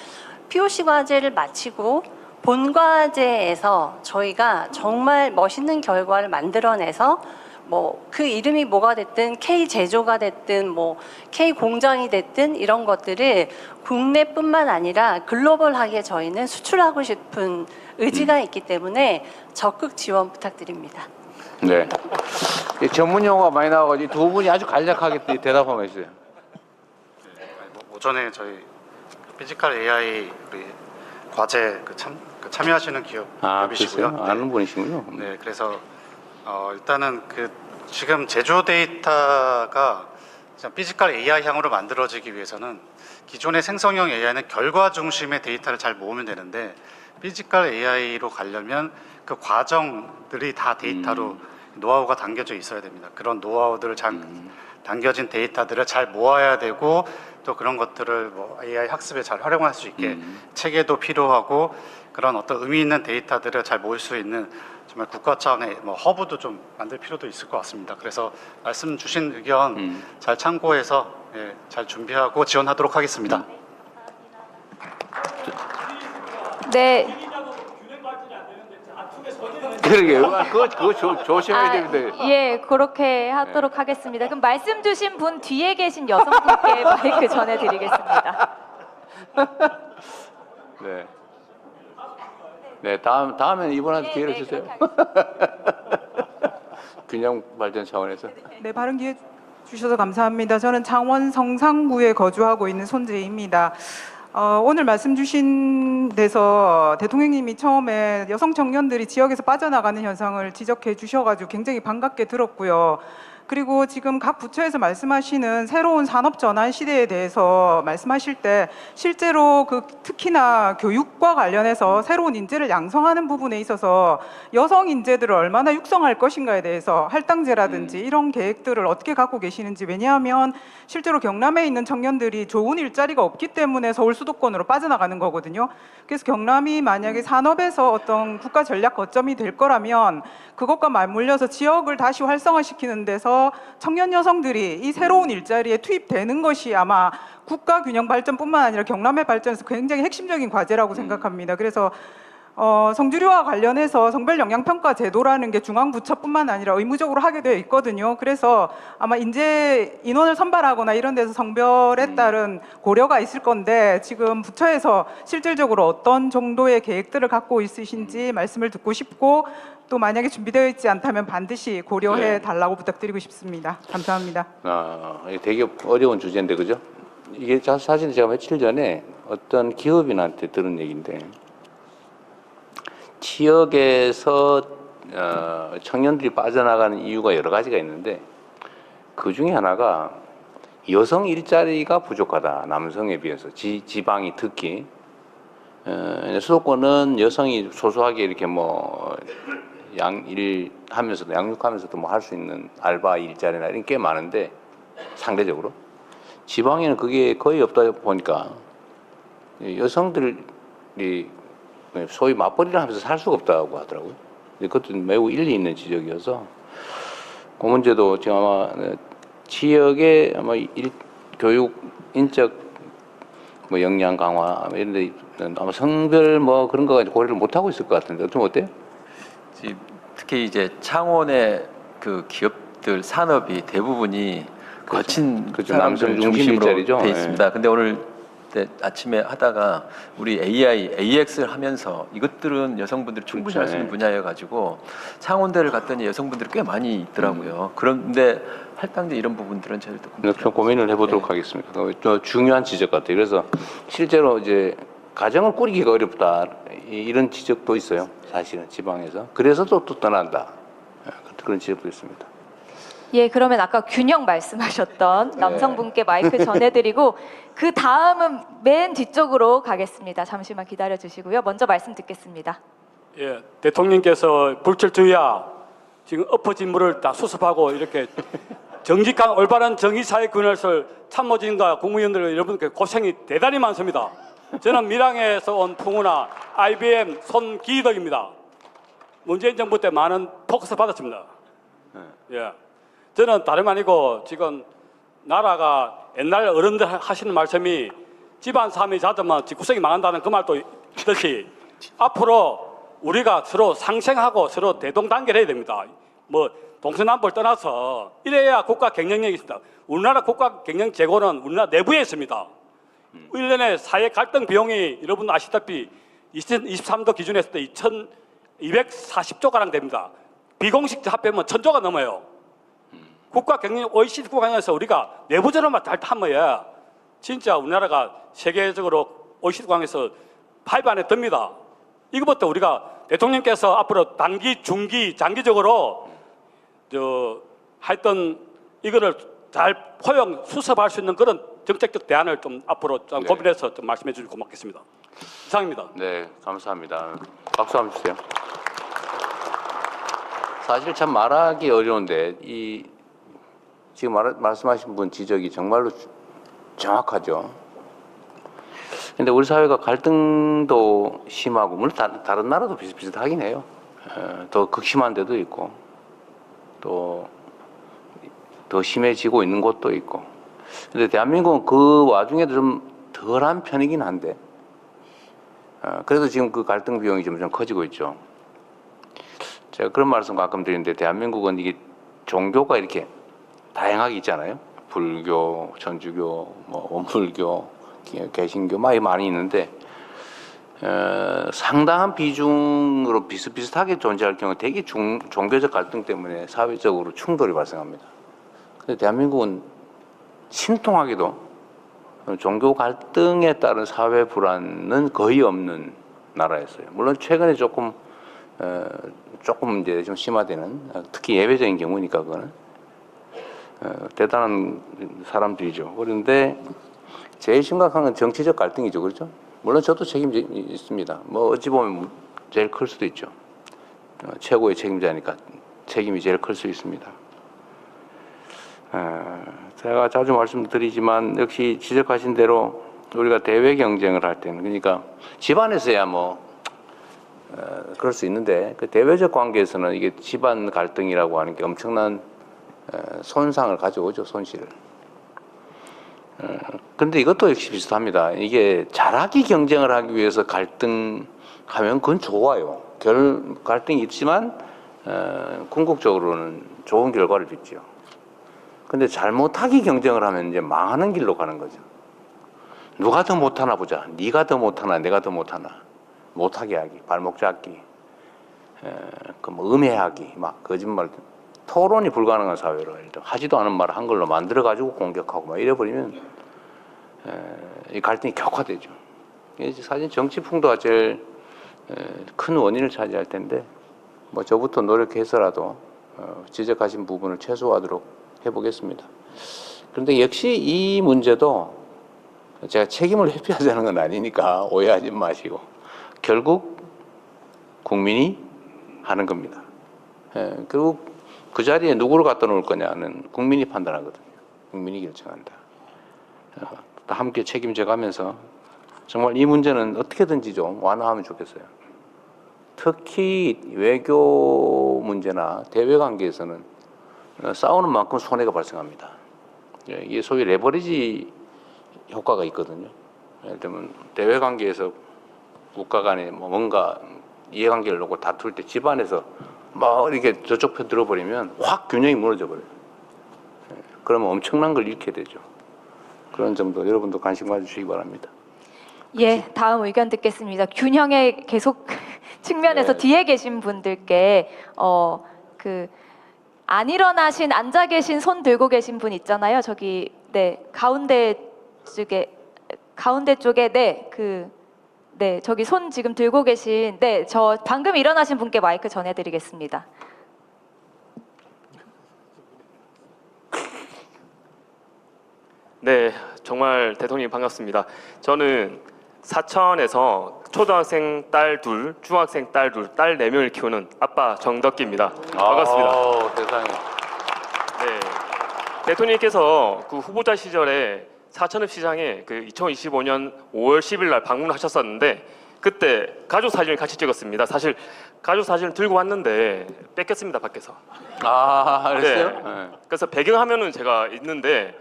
POC 과제를 마치고 본 과제에서 저희가 정말 멋있는 결과를 만들어내서 뭐 그 이름이 뭐가 됐든 K 제조가 됐든 뭐 K 공장이 됐든 이런 것들을 국내뿐만 아니라 글로벌하게 저희는 수출하고 싶은 의지가 있기 때문에 적극 지원 부탁드립니다. 네. 전문 용어가 많이 나와가지고 두 분이 아주 간략하게 대답하고 있어요. 오전에 저희 피지컬 AI 우리 과제 참여하시는 기업이시고요. 그래요? 아는 분이시군요. 네, 그래서 일단은 그 지금 제조 데이터가 피지컬 AI 향으로 만들어지기 위해서는 기존의 생성형 AI는 결과 중심의 데이터를 잘 모으면 되는데 피지컬 AI로 가려면 그 과정들이 다 데이터로 노하우가 담겨져 있어야 됩니다. 그런 노하우들을 담겨진 데이터들을 잘 모아야 되고 또 그런 것들을 뭐 AI 학습에 잘 활용할 수 있게 체계도 필요하고 그런 어떤 의미 있는 데이터들을 잘 모을 수 있는 정말 국가 차원의 뭐 허브도 좀 만들 필요도 있을 것 같습니다. 그래서 말씀 주신 의견 잘 참고해서 잘 준비하고 지원하도록 하겠습니다. 네. 그러게요. 그거 조심해야 됩니다. 예, 그렇게 하도록 하겠습니다. 그럼 말씀 주신 분 뒤에 계신 여성분께 마이크 전해드리겠습니다. 네. 네, 다음엔 이분한테 기회를 주세요. 균형 발전 차원에서. 네, 발언 기회 주셔서 감사합니다. 저는 창원 성산구에 거주하고 있는 손재희입니다. 오늘 말씀 주신 데서 대통령님이 처음에 여성 청년들이 지역에서 빠져나가는 현상을 지적해 주셔가지고 굉장히 반갑게 들었고요. 그리고 지금 각 부처에서 말씀하시는 새로운 산업 전환 시대에 대해서 말씀하실 때 실제로 특히나 교육과 관련해서 새로운 인재를 양성하는 부분에 있어서 여성 인재들을 얼마나 육성할 것인가에 대해서 할당제라든지 이런 계획들을 어떻게 갖고 계시는지. 왜냐하면 실제로 경남에 있는 청년들이 좋은 일자리가 없기 때문에 서울 수도권으로 빠져나가는 거거든요. 그래서 경남이 만약에 산업에서 어떤 국가 전략 거점이 될 거라면 그것과 맞물려서 지역을 다시 활성화시키는 데서 청년 여성들이 이 새로운 일자리에 투입되는 것이 아마 국가 균형 발전뿐만 아니라 경남의 발전에서 굉장히 핵심적인 과제라고 생각합니다. 그래서 성주류와 관련해서 성별 영향평가 제도라는 게 중앙부처뿐만 아니라 의무적으로 하게 되어 있거든요. 그래서 아마 인원을 선발하거나 이런 데서 성별에 따른 고려가 있을 건데 지금 부처에서 실질적으로 어떤 정도의 계획들을 갖고 있으신지 말씀을 듣고 싶고, 또 만약에 준비되어 있지 않다면 반드시 고려해 달라고 부탁드리고 싶습니다. 감사합니다. 이게 되게 어려운 주제인데, 그죠? 이게 사실 제가 며칠 전에 어떤 기업인한테 들은 얘기인데, 지역에서 청년들이 빠져나가는 이유가 여러 가지가 있는데 그 중에 하나가 여성 일자리가 부족하다. 남성에 비해서 지방이 특히 수도권은 여성이 소소하게 이렇게 뭐 양일하면서도 양육하면서도 뭐 할 수 있는 알바 일자리나 이런 게 꽤 많은데 상대적으로 지방에는 그게 거의 없다 보니까 여성들이 소위 맞벌이를 하면서 살 수가 없다고 하더라고요. 그것도 매우 일리 있는 지적이어서 그 문제도 지금 아마 지역의 아마 교육 인적 뭐 역량 강화 이런 데 아마 성별 뭐 그런 거 고려를 못 하고 있을 것 같은데 좀 어때요? 특히 이제 창원의 그 기업들 산업이 대부분이 거친 남성 중심 중심으로 일자리죠. 돼 있습니다. 근데 오늘 아침에 하다가 우리 AI, AX를 하면서 이것들은 여성분들이 충분히 할 수 있는 분야여 가지고 창원대를 갔더니 여성분들이 꽤 많이 있더라고요. 그런데 할당제 이런 부분들은 저희도 좀 고민을 해보도록 하겠습니다. 또 중요한 지적 같아요. 그래서 실제로 이제 가정을 꾸리기가 어렵다 이런 지적도 있어요. 사실은 지방에서. 그래서 또 떠난다 그런 지적도 있습니다. 예, 그러면 아까 균형 말씀하셨던 남성분께 마이크 전해드리고 그 다음은 맨 뒤쪽으로 가겠습니다. 잠시만 기다려 주시고요. 먼저 말씀 듣겠습니다. 예, 대통령께서 불철주야 지금 엎어진 물을 다 수습하고 이렇게 정직한 올바른 정의사회 그늘을 참모진과 국무위원들 여러분께 고생이 대단히 많습니다. 저는 밀양에서 온 풍우나 IBM 손기덕입니다. 문재인 정부 때 많은 포커스 받았습니다. 예. 저는 다름 아니고 지금 나라가 옛날 어른들 하시는 말씀이 집안 삶이 잦으면 집구석이 망한다는 그 말도 있듯이 앞으로 우리가 서로 상생하고 서로 대동단결해야 됩니다. 뭐 동서남북을 떠나서 이래야 국가 경쟁력이 있습니다. 우리나라 국가 경쟁 재고는 우리나라 내부에 있습니다. 1년에 사회 갈등 비용이 여러분 아시다시피 2023도 기준에 했을 때 2,240조가량 됩니다. 비공식 합하면 1,000조가 넘어요. 국가 경쟁력 OECD 국가에서 우리가 내부적으로만 잘 하면 진짜 우리나라가 세계적으로 OECD 국가에서 5 안에 듭니다. 이것부터 우리가 대통령께서 앞으로 단기, 중기, 장기적으로 하여튼 이거를 잘 포용 수습할 수 있는 그런 정책적 대안을 좀 앞으로 좀 고민해서 좀 말씀해 주시면 고맙겠습니다. 이상입니다. 네, 감사합니다. 박수 한번 주세요. 사실 참 말하기 어려운데 지금 말씀하신 분 지적이 정말로 정확하죠. 근데 우리 사회가 갈등도 심하고 물론 다른 나라도 비슷비슷하긴 해요. 더 극심한 데도 있고 또 더 심해지고 있는 곳도 있고. 근데 대한민국은 그 와중에도 좀 덜한 편이긴 한데 그래도 지금 그 갈등 비용이 점점 커지고 있죠. 제가 그런 말씀 가끔 드리는데 대한민국은 이게 종교가 이렇게 다양하게 있잖아요. 불교, 천주교, 뭐 원불교, 개신교 막 많이 있는데 상당한 비중으로 비슷비슷하게 존재할 경우 되게 종교적 갈등 때문에 사회적으로 충돌이 발생합니다. 근데 대한민국은 신통하게도 종교 갈등에 따른 사회 불안은 거의 없는 나라였어요. 물론 최근에 조금 이제 좀 심화되는 특히 예외적인 경우니까 그거는. 대단한 사람들이죠. 그런데 제일 심각한 건 정치적 갈등이죠. 그렇죠? 물론 저도 책임이 있습니다. 뭐 어찌 보면 제일 클 수도 있죠. 최고의 책임자니까 책임이 제일 클 수 있습니다. 제가 자주 말씀드리지만 역시 지적하신 대로 우리가 대외 경쟁을 할 때는 그러니까 집안에서야 뭐 그럴 수 있는데 그 대외적 관계에서는 이게 집안 갈등이라고 하는 게 엄청난 손상을 가져오죠. 손실을. 근데 이것도 역시 비슷합니다. 이게 잘하기 경쟁을 하기 위해서 갈등하면 그건 좋아요. 갈등이 있지만 궁극적으로는 좋은 결과를 빚죠. 근데 잘못하기 경쟁을 하면 이제 망하는 길로 가는 거죠. 누가 더 못하나 보자. 네가 더 못하나 내가 더 못하나. 못하게 하기, 발목 잡기, 뭐 음해하기, 막 거짓말, 토론이 불가능한 사회로 하지도 않은 말을 한글로 만들어 가지고 공격하고 막 이래버리면 이 갈등이 격화되죠. 사실 정치 풍토가 제일 큰 원인을 차지할 텐데 뭐 저부터 노력해서라도 지적하신 부분을 최소화하도록 해보겠습니다. 그런데 역시 이 문제도 제가 책임을 회피하자는 건 아니니까 오해하지 마시고 결국 국민이 하는 겁니다. 결국 그 자리에 누구를 갖다 놓을 거냐는 국민이 판단하거든요. 국민이 결정한다. 다 함께 책임져 가면서 정말 이 문제는 어떻게든지 좀 완화하면 좋겠어요. 특히 외교 문제나 대외 관계에서는 싸우는 만큼 손해가 발생합니다. 이게 소위 레버리지 효과가 있거든요. 예를 들면 대외 관계에서 국가 간에 뭔가 이해관계를 놓고 다툴 때 집안에서 막 이렇게 저쪽 편 들어버리면 확 균형이 무너져 버려요. 그러면 엄청난 걸 잃게 되죠. 그런 점도 여러분도 관심 가져주시기 바랍니다. 예, 다음 의견 듣겠습니다. 균형의 계속 측면에서 네. 뒤에 계신 분들께 안 일어나신 앉아 계신 손 들고 계신 분 있잖아요. 저기 네 가운데 쪽에 네 저기 손 지금 들고 계신 저 방금 일어나신 분께 마이크 전해드리겠습니다. 네, 정말 대통령님 반갑습니다. 저는 사천에서 초등학생 딸 둘, 중학생 딸 둘, 딸 4명을 키우는 아빠 정덕기입니다. 반갑습니다. 세상에. 네, 대통령님께서 그 후보자 시절에 사천읍시장에 그 2025년 5월 10일 날 방문하셨었는데 그때 가족 사진을 같이 찍었습니다. 사실 가족 사진을 들고 왔는데 뺏겼습니다, 밖에서. 그랬어요? 네. 그래서 배경화면은 제가 있는데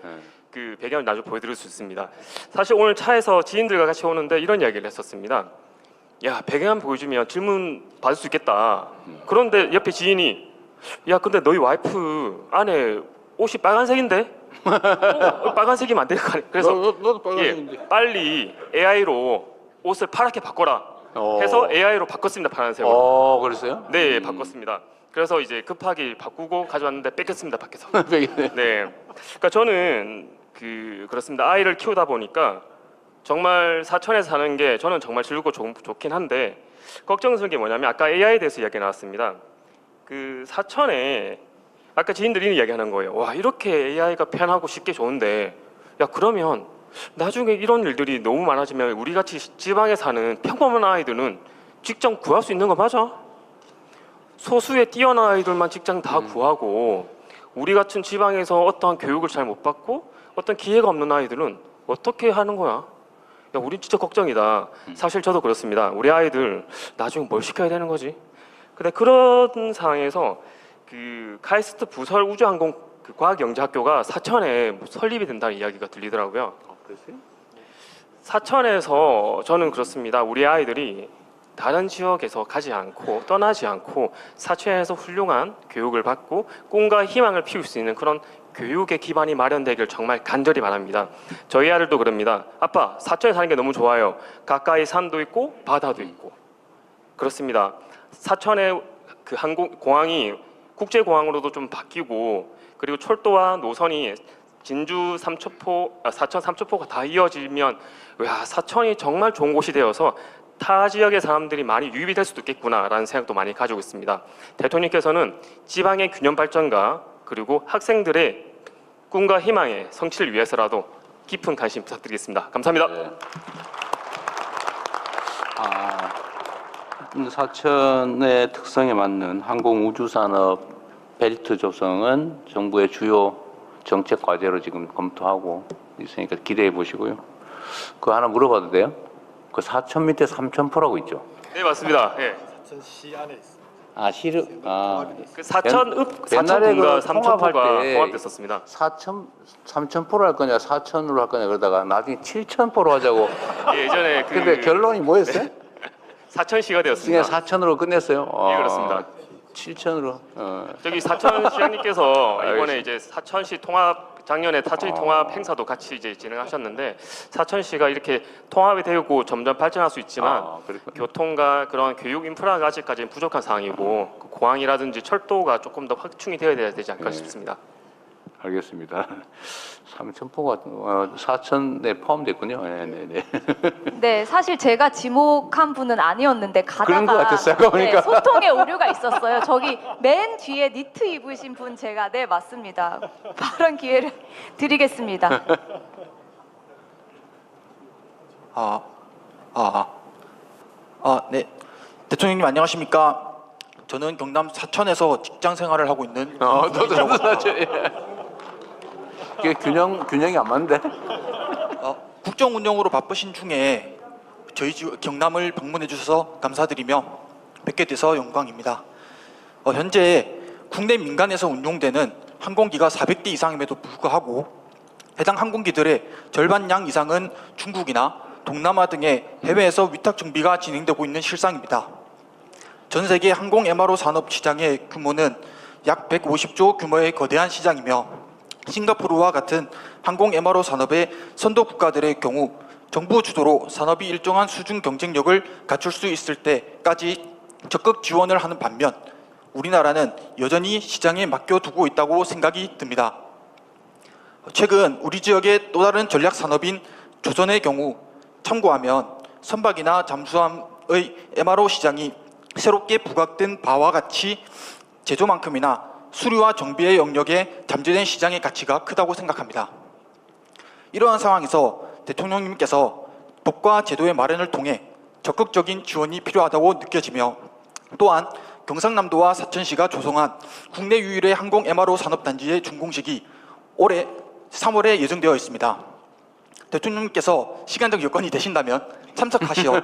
그 배경을 나중에 보여드릴 수 있습니다. 사실 오늘 차에서 지인들과 같이 오는데 이런 이야기를 했었습니다. 야, 배경화면 보여주면 질문 받을 수 있겠다. 그런데 옆에 지인이 야, 근데 너희 와이프 안에 옷이 빨간색인데? 빨간색이면 안 될 거 아니야. 그래서 너도 빨간색인데. 빨리 AI로 옷을 파랗게 바꿔라 해서 AI로 바꿨습니다. 파란색으로. 그랬어요? 네, 바꿨습니다. 그래서 이제 급하게 바꾸고 가져왔는데 뺏겼습니다, 밖에서. 뺏겼네. 네. 그러니까 저는 그렇습니다. 아이를 키우다 보니까 정말 사천에서 사는 게 저는 정말 즐겁고 좋긴 한데 걱정스러운 게 뭐냐면 아까 AI에 대해서 이야기 나왔습니다. 그 사천에 아까 지인들이 이야기하는 거예요. 와, 이렇게 AI가 편하고 쉽게 좋은데 야, 그러면 나중에 이런 일들이 너무 많아지면 우리 같이 지방에 사는 평범한 아이들은 직장 구할 수 있는 거 맞아? 소수의 뛰어난 아이들만 직장 다 구하고 우리 같은 지방에서 어떠한 교육을 잘 못 받고 어떤 기회가 없는 아이들은 어떻게 하는 거야? 야, 우린 진짜 걱정이다. 사실 저도 그렇습니다. 우리 아이들 나중에 뭘 시켜야 되는 거지? 근데 그런 상황에서 그 카이스트 부설 우주항공 그 과학영재학교가 사천에 설립이 된다는 이야기가 들리더라고요. 그랬어요? 사천에서 저는 그렇습니다. 우리 아이들이 다른 지역에서 가지 않고 떠나지 않고 사천에서 훌륭한 교육을 받고 꿈과 희망을 피울 수 있는 그런 교육의 기반이 마련되길 정말 간절히 바랍니다. 저희 아들도 그럽니다. 아빠, 사천에 사는 게 너무 좋아요. 가까이 산도 있고 바다도 있고. 그렇습니다. 사천의 그 공항이 국제공항으로도 좀 바뀌고 그리고 철도와 노선이 진주 사천 삼초포가 다 이어지면 야, 사천이 정말 좋은 곳이 되어서 타 지역의 사람들이 많이 유입이 될 수도 있겠구나라는 생각도 많이 가지고 있습니다. 대통령께서는 지방의 균형 발전과 그리고 학생들의 꿈과 희망의 성취를 위해서라도 깊은 관심 부탁드리겠습니다. 감사합니다. 네. 사천의 특성에 맞는 항공우주산업 벨트 조성은 정부의 주요 정책 과제로 지금 검토하고 있으니까 기대해 보시고요. 그거 하나 물어봐도 돼요? 그 사천 밑에 삼천포라고 있죠? 네, 맞습니다. 예. 그 사천읍, 옛날에 사천군과 그 삼천포가 통합할 때 통합됐었습니다. 삼천포로 할 거냐, 사천으로 할 거냐 그러다가 나중에 칠천포로 하자고. 예전에 근데 결론이 뭐였어요? 사천시가 그냥 되었습니다. 사천으로 끝냈어요. 예, 그렇습니다. 7천으로. 저기 사천 시장님께서 이번에 이제 사천시 통합 작년에 사천시 통합 행사도 같이 이제 진행하셨는데 사천시가 이렇게 통합이 되고 점점 발전할 수 있지만 교통과 그런 교육 인프라가 아직까지는 부족한 상황이고 그 공항이라든지 철도가 조금 더 확충이 되어야 되지 않을까 싶습니다. 알겠습니다. 삼천포가 사천에 포함됐군요. 네네네. 네, 사실 제가 지목한 분은 아니었는데 그런 것 가다가 같았어요, 아까 보니까. 소통에 오류가 있었어요. 저기 맨 뒤에 니트 입으신 분 제가 네 맞습니다. 발언 기회를 드리겠습니다. 네. 대통령님 안녕하십니까? 저는 경남 사천에서 직장 생활을 하고 있는 너도 사천. 이게 균형이 안 맞는데? 국정 운영으로 바쁘신 중에 저희 경남을 방문해 주셔서 감사드리며 뵙게 돼서 영광입니다. 현재 국내 민간에서 운용되는 항공기가 400대 이상임에도 불구하고 해당 항공기들의 절반량 이상은 중국이나 동남아 등의 해외에서 위탁 정비가 진행되고 있는 실상입니다. 전 세계 항공 MRO 산업 시장의 규모는 약 150조 규모의 거대한 시장이며 싱가포르와 같은 항공 MRO 산업의 선도 국가들의 경우 정부 주도로 산업이 일정한 수준 경쟁력을 갖출 수 있을 때까지 적극 지원을 하는 반면 우리나라는 여전히 시장에 맡겨두고 있다고 생각이 듭니다. 최근 우리 지역의 또 다른 전략 산업인 조선의 경우 참고하면 선박이나 잠수함의 MRO 시장이 새롭게 부각된 바와 같이 제조만큼이나 수리와 정비의 영역에 잠재된 시장의 가치가 크다고 생각합니다. 이러한 상황에서 대통령님께서 법과 제도의 마련을 통해 적극적인 지원이 필요하다고 느껴지며 또한 경상남도와 사천시가 조성한 국내 유일의 항공 MRO 산업단지의 준공식이 올해 3월에 예정되어 있습니다. 대통령님께서 시간적 여건이 되신다면 참석하시어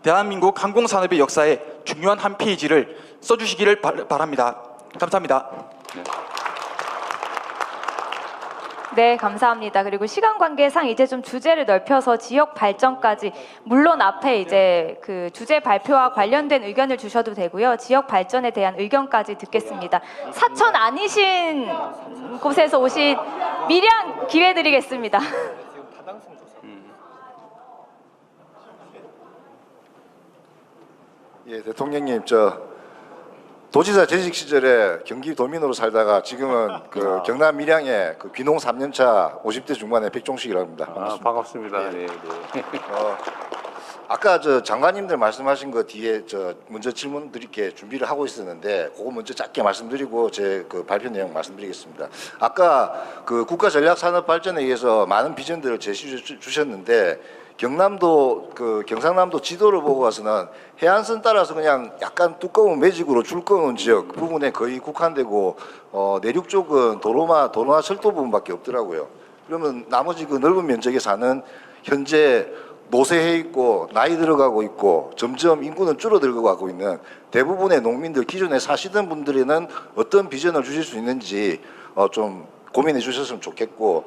대한민국 항공산업의 역사에 중요한 한 페이지를 써주시기를 바랍니다. 감사합니다. 네, 감사합니다. 그리고 시간 관계상 이제 좀 주제를 넓혀서 지역 발전까지 물론 앞에 이제 그 주제 발표와 관련된 의견을 주셔도 되고요. 지역 발전에 대한 의견까지 듣겠습니다. 사천 아니신 곳에서 오신 미량 기회 드리겠습니다. 예, 대통령님, 도지사 재직 시절에 경기 도민으로 살다가 지금은 그 경남 밀양에 그 귀농 3년차 50대 중반의 백종식이라고 합니다. 반갑습니다. 반갑습니다. 네. 아까 장관님들 말씀하신 거 뒤에 먼저 질문 드릴게 준비를 하고 있었는데 그거 먼저 짧게 말씀드리고 제 그 발표 내용 말씀드리겠습니다. 아까 그 국가 전략 산업 발전에 의해서 많은 비전들을 제시해 주셨는데 경남도 그 경상남도 지도를 보고 와서는 해안선 따라서 그냥 약간 두꺼운 매직으로 줄 그은 지역 부분에 거의 국한되고 내륙 쪽은 도로나 철도 부분밖에 없더라고요. 그러면 나머지 그 넓은 면적에 사는 현재 노쇠해 있고 나이 들어가고 있고 점점 인구는 줄어들고 가고 있는 대부분의 농민들 기존에 사시던 분들에는 어떤 비전을 주실 수 있는지 좀 고민해 주셨으면 좋겠고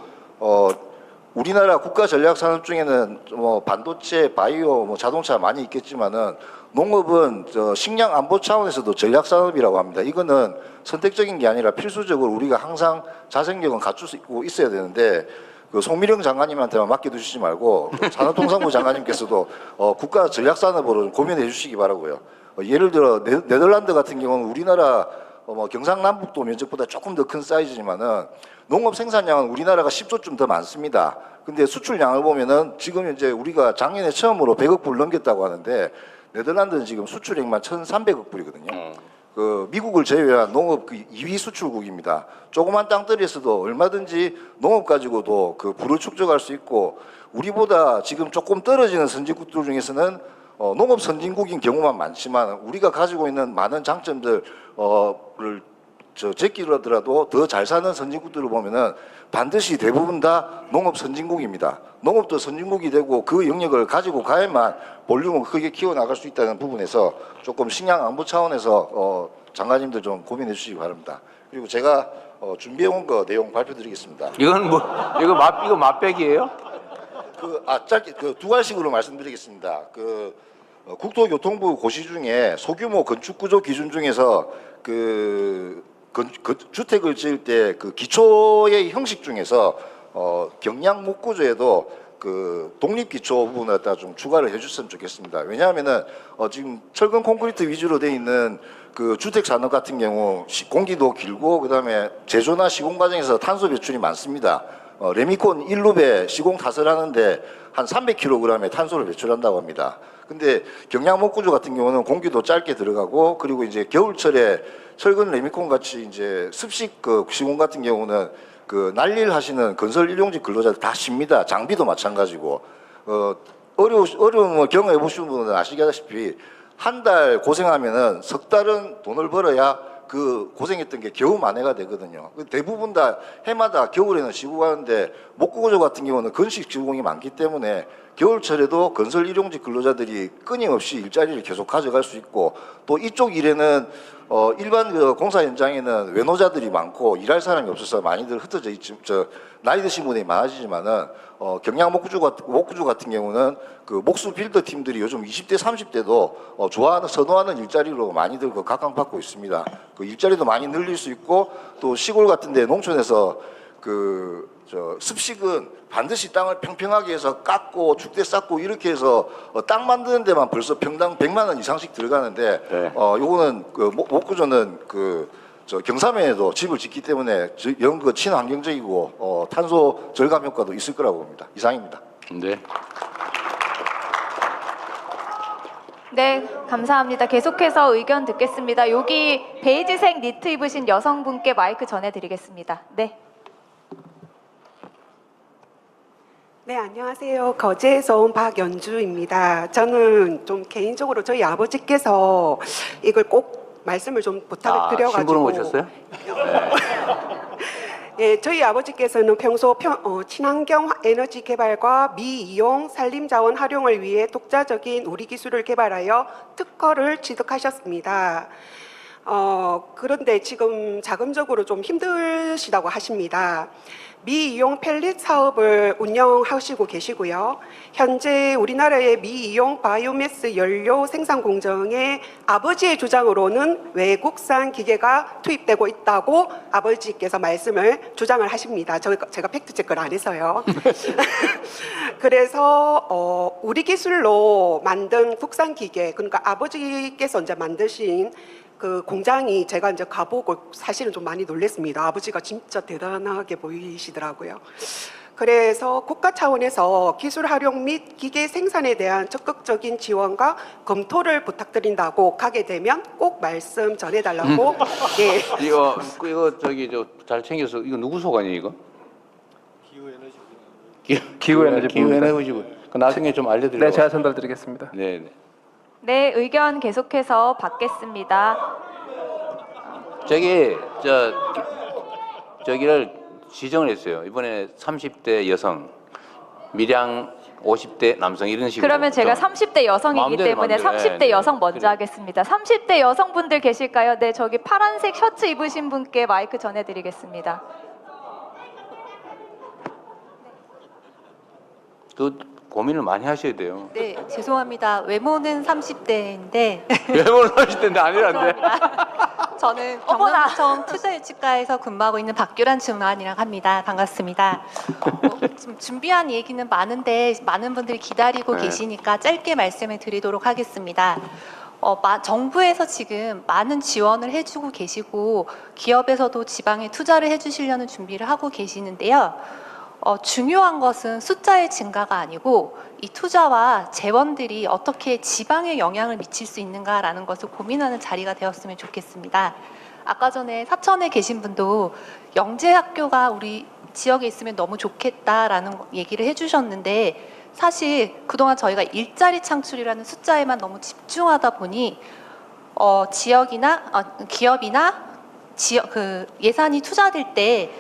우리나라 국가 전략 산업 중에는 반도체, 바이오, 자동차 많이 있겠지만은 농업은 식량 안보 차원에서도 전략 산업이라고 합니다. 이거는 선택적인 게 아니라 필수적으로 우리가 항상 자생력은 갖추고 있어야 되는데 그 송미령 장관님한테만 맡겨두시지 말고 산업통상부 장관님께서도 국가 전략 산업으로 고민해 주시기 바라고요. 예를 들어 네덜란드 같은 경우는 우리나라 경상남북도 면적보다 조금 더 큰 사이즈지만은 농업 생산량은 우리나라가 10조쯤 더 많습니다. 근데 수출량을 보면은 지금 이제 우리가 작년에 처음으로 100억 불 넘겼다고 하는데 네덜란드는 지금 수출액만 1,300억 불이거든요. 그 미국을 제외한 농업 그 2위 수출국입니다. 조그만 땅들에서도 얼마든지 농업 가지고도 그 부를 축적할 수 있고 우리보다 지금 조금 떨어지는 선진국들 중에서는 농업 선진국인 경우만 많지만 우리가 가지고 있는 많은 장점들을 제끼더라도 더 잘 사는 선진국들을 보면은 반드시 대부분 다 농업 선진국입니다. 농업도 선진국이 되고 그 영역을 가지고 가야만 볼륨을 크게 키워나갈 수 있다는 부분에서 조금 식량 안보 차원에서 장관님들 좀 고민해 주시기 바랍니다. 그리고 제가 준비해온 거 내용 발표드리겠습니다. 이건 뭐 이거 맛배기예요? 짧게 두 가지식으로 말씀드리겠습니다. 국토교통부 고시 중에 소규모 건축 구조 기준 중에서 주택을 지을 때 그 기초의 형식 중에서 경량 목구조에도 그 독립 기초 부분을 갖다 좀 추가를 해줬으면 좋겠습니다. 왜냐하면은 지금 철근 콘크리트 위주로 돼 있는 그 주택 산업 같은 경우 공기도 길고 그다음에 제조나 시공 과정에서 탄소 배출이 많습니다. 레미콘 1룹에 시공 탓을 하는데 한 300kg의 탄소를 배출한다고 합니다. 근데 경량 목구조 같은 경우는 공기도 짧게 들어가고 그리고 이제 겨울철에 철근 레미콘 같이 이제 습식 그 시공 같은 경우는 그 난리를 하시는 건설 일용직 근로자들 다 쉽니다. 장비도 마찬가지고 어려움을 경험해 보신 분은 아시다시피 한 달 고생하면은 석 달은 돈을 벌어야 그 고생했던 게 겨우 만회가 되거든요. 대부분 다 해마다 겨울에는 시공하는데 목구조 같은 경우는 건식 시공이 많기 때문에 겨울철에도 건설 일용직 근로자들이 끊임없이 일자리를 계속 가져갈 수 있고 또 이쪽 일에는 일반 그 공사 현장에는 외노자들이 많고 일할 사람이 없어서 많이들 흩어져 있지 나이 드신 분이 많아지지만은 경량 목구조 같은 경우는 그 목수 빌더 팀들이 요즘 20대 30대도 좋아하는 선호하는 일자리로 많이들 그 각광받고 있습니다. 그 일자리도 많이 늘릴 수 있고 또 시골 같은데 농촌에서 습식은 반드시 땅을 평평하게 해서 깎고 죽대 쌓고 이렇게 해서 땅 만드는 데만 벌써 평당 100만 원 이상씩 들어가는데 네. 요거는 그 목구조는 경사면에도 집을 짓기 때문에 이런 거 친환경적이고 탄소 절감 효과도 있을 거라고 봅니다. 이상입니다. 네. 네, 감사합니다. 계속해서 의견 듣겠습니다. 여기 베이지색 니트 입으신 여성분께 마이크 전해드리겠습니다. 네. 네, 안녕하세요. 거제에서 온 박연주입니다. 저는 좀 개인적으로 저희 아버지께서 이걸 꼭 말씀을 좀 부탁을 드려가지고. 신부름 오셨어요? 예, 저희 아버지께서는 평소 친환경 에너지 개발과 미이용 산림자원 활용을 위해 독자적인 우리 기술을 개발하여 특허를 취득하셨습니다. 그런데 지금 자금적으로 좀 힘드시다고 하십니다. 미이용 펠릿 사업을 운영하시고 계시고요. 현재 우리나라의 미이용 바이오매스 연료 생산 공정에 아버지의 주장으로는 외국산 기계가 투입되고 있다고 아버지께서 주장을 하십니다. 제가 팩트 체크를 안 해서요. 그래서 우리 기술로 만든 국산 기계, 그러니까 아버지께서 이제 만드신 그 공장이 제가 이제 가보고 사실은 좀 많이 놀랐습니다. 아버지가 진짜 대단하게 보이시더라고요. 그래서 국가 차원에서 기술 활용 및 기계 생산에 대한 적극적인 지원과 검토를 부탁드린다고 가게 되면 꼭 말씀 전해달라고. 예. 이거 잘 챙겨서 이거 누구 소관이에요 이거? 기후에너지부. 나중에 좀 알려드려요. 네, 제가 전달드리겠습니다. 네. 네, 의견 계속해서 받겠습니다. 저기를 지정을 했어요. 이번에 30대 여성, 밀양 50대 남성 이런 식으로. 그러면 제가 30대 여성이기 때문에 30대 여성 먼저 하겠습니다. 30대 여성분들 계실까요? 네, 저기 파란색 셔츠 입으신 분께 마이크 전해드리겠습니다. 고민을 많이 하셔야 돼요. 네, 죄송합니다. 외모는 30대인데 외모는 30대인데 아니란데. 저는 경남청 투자유치과에서 근무하고 있는 박규란 주무관이라고 합니다. 반갑습니다. 지금 준비한 얘기는 많은데 많은 분들이 기다리고 계시니까 짧게 말씀을 드리도록 하겠습니다. 정부에서 지금 많은 지원을 해주고 계시고 기업에서도 지방에 투자를 해주시려는 준비를 하고 계시는데요. 중요한 것은 숫자의 증가가 아니고 이 투자와 재원들이 어떻게 지방에 영향을 미칠 수 있는가라는 것을 고민하는 자리가 되었으면 좋겠습니다. 아까 전에 사천에 계신 분도 영재학교가 우리 지역에 있으면 너무 좋겠다라는 얘기를 해주셨는데 사실 그동안 저희가 일자리 창출이라는 숫자에만 너무 집중하다 보니 지역이나 기업이나 예산이 투자될 때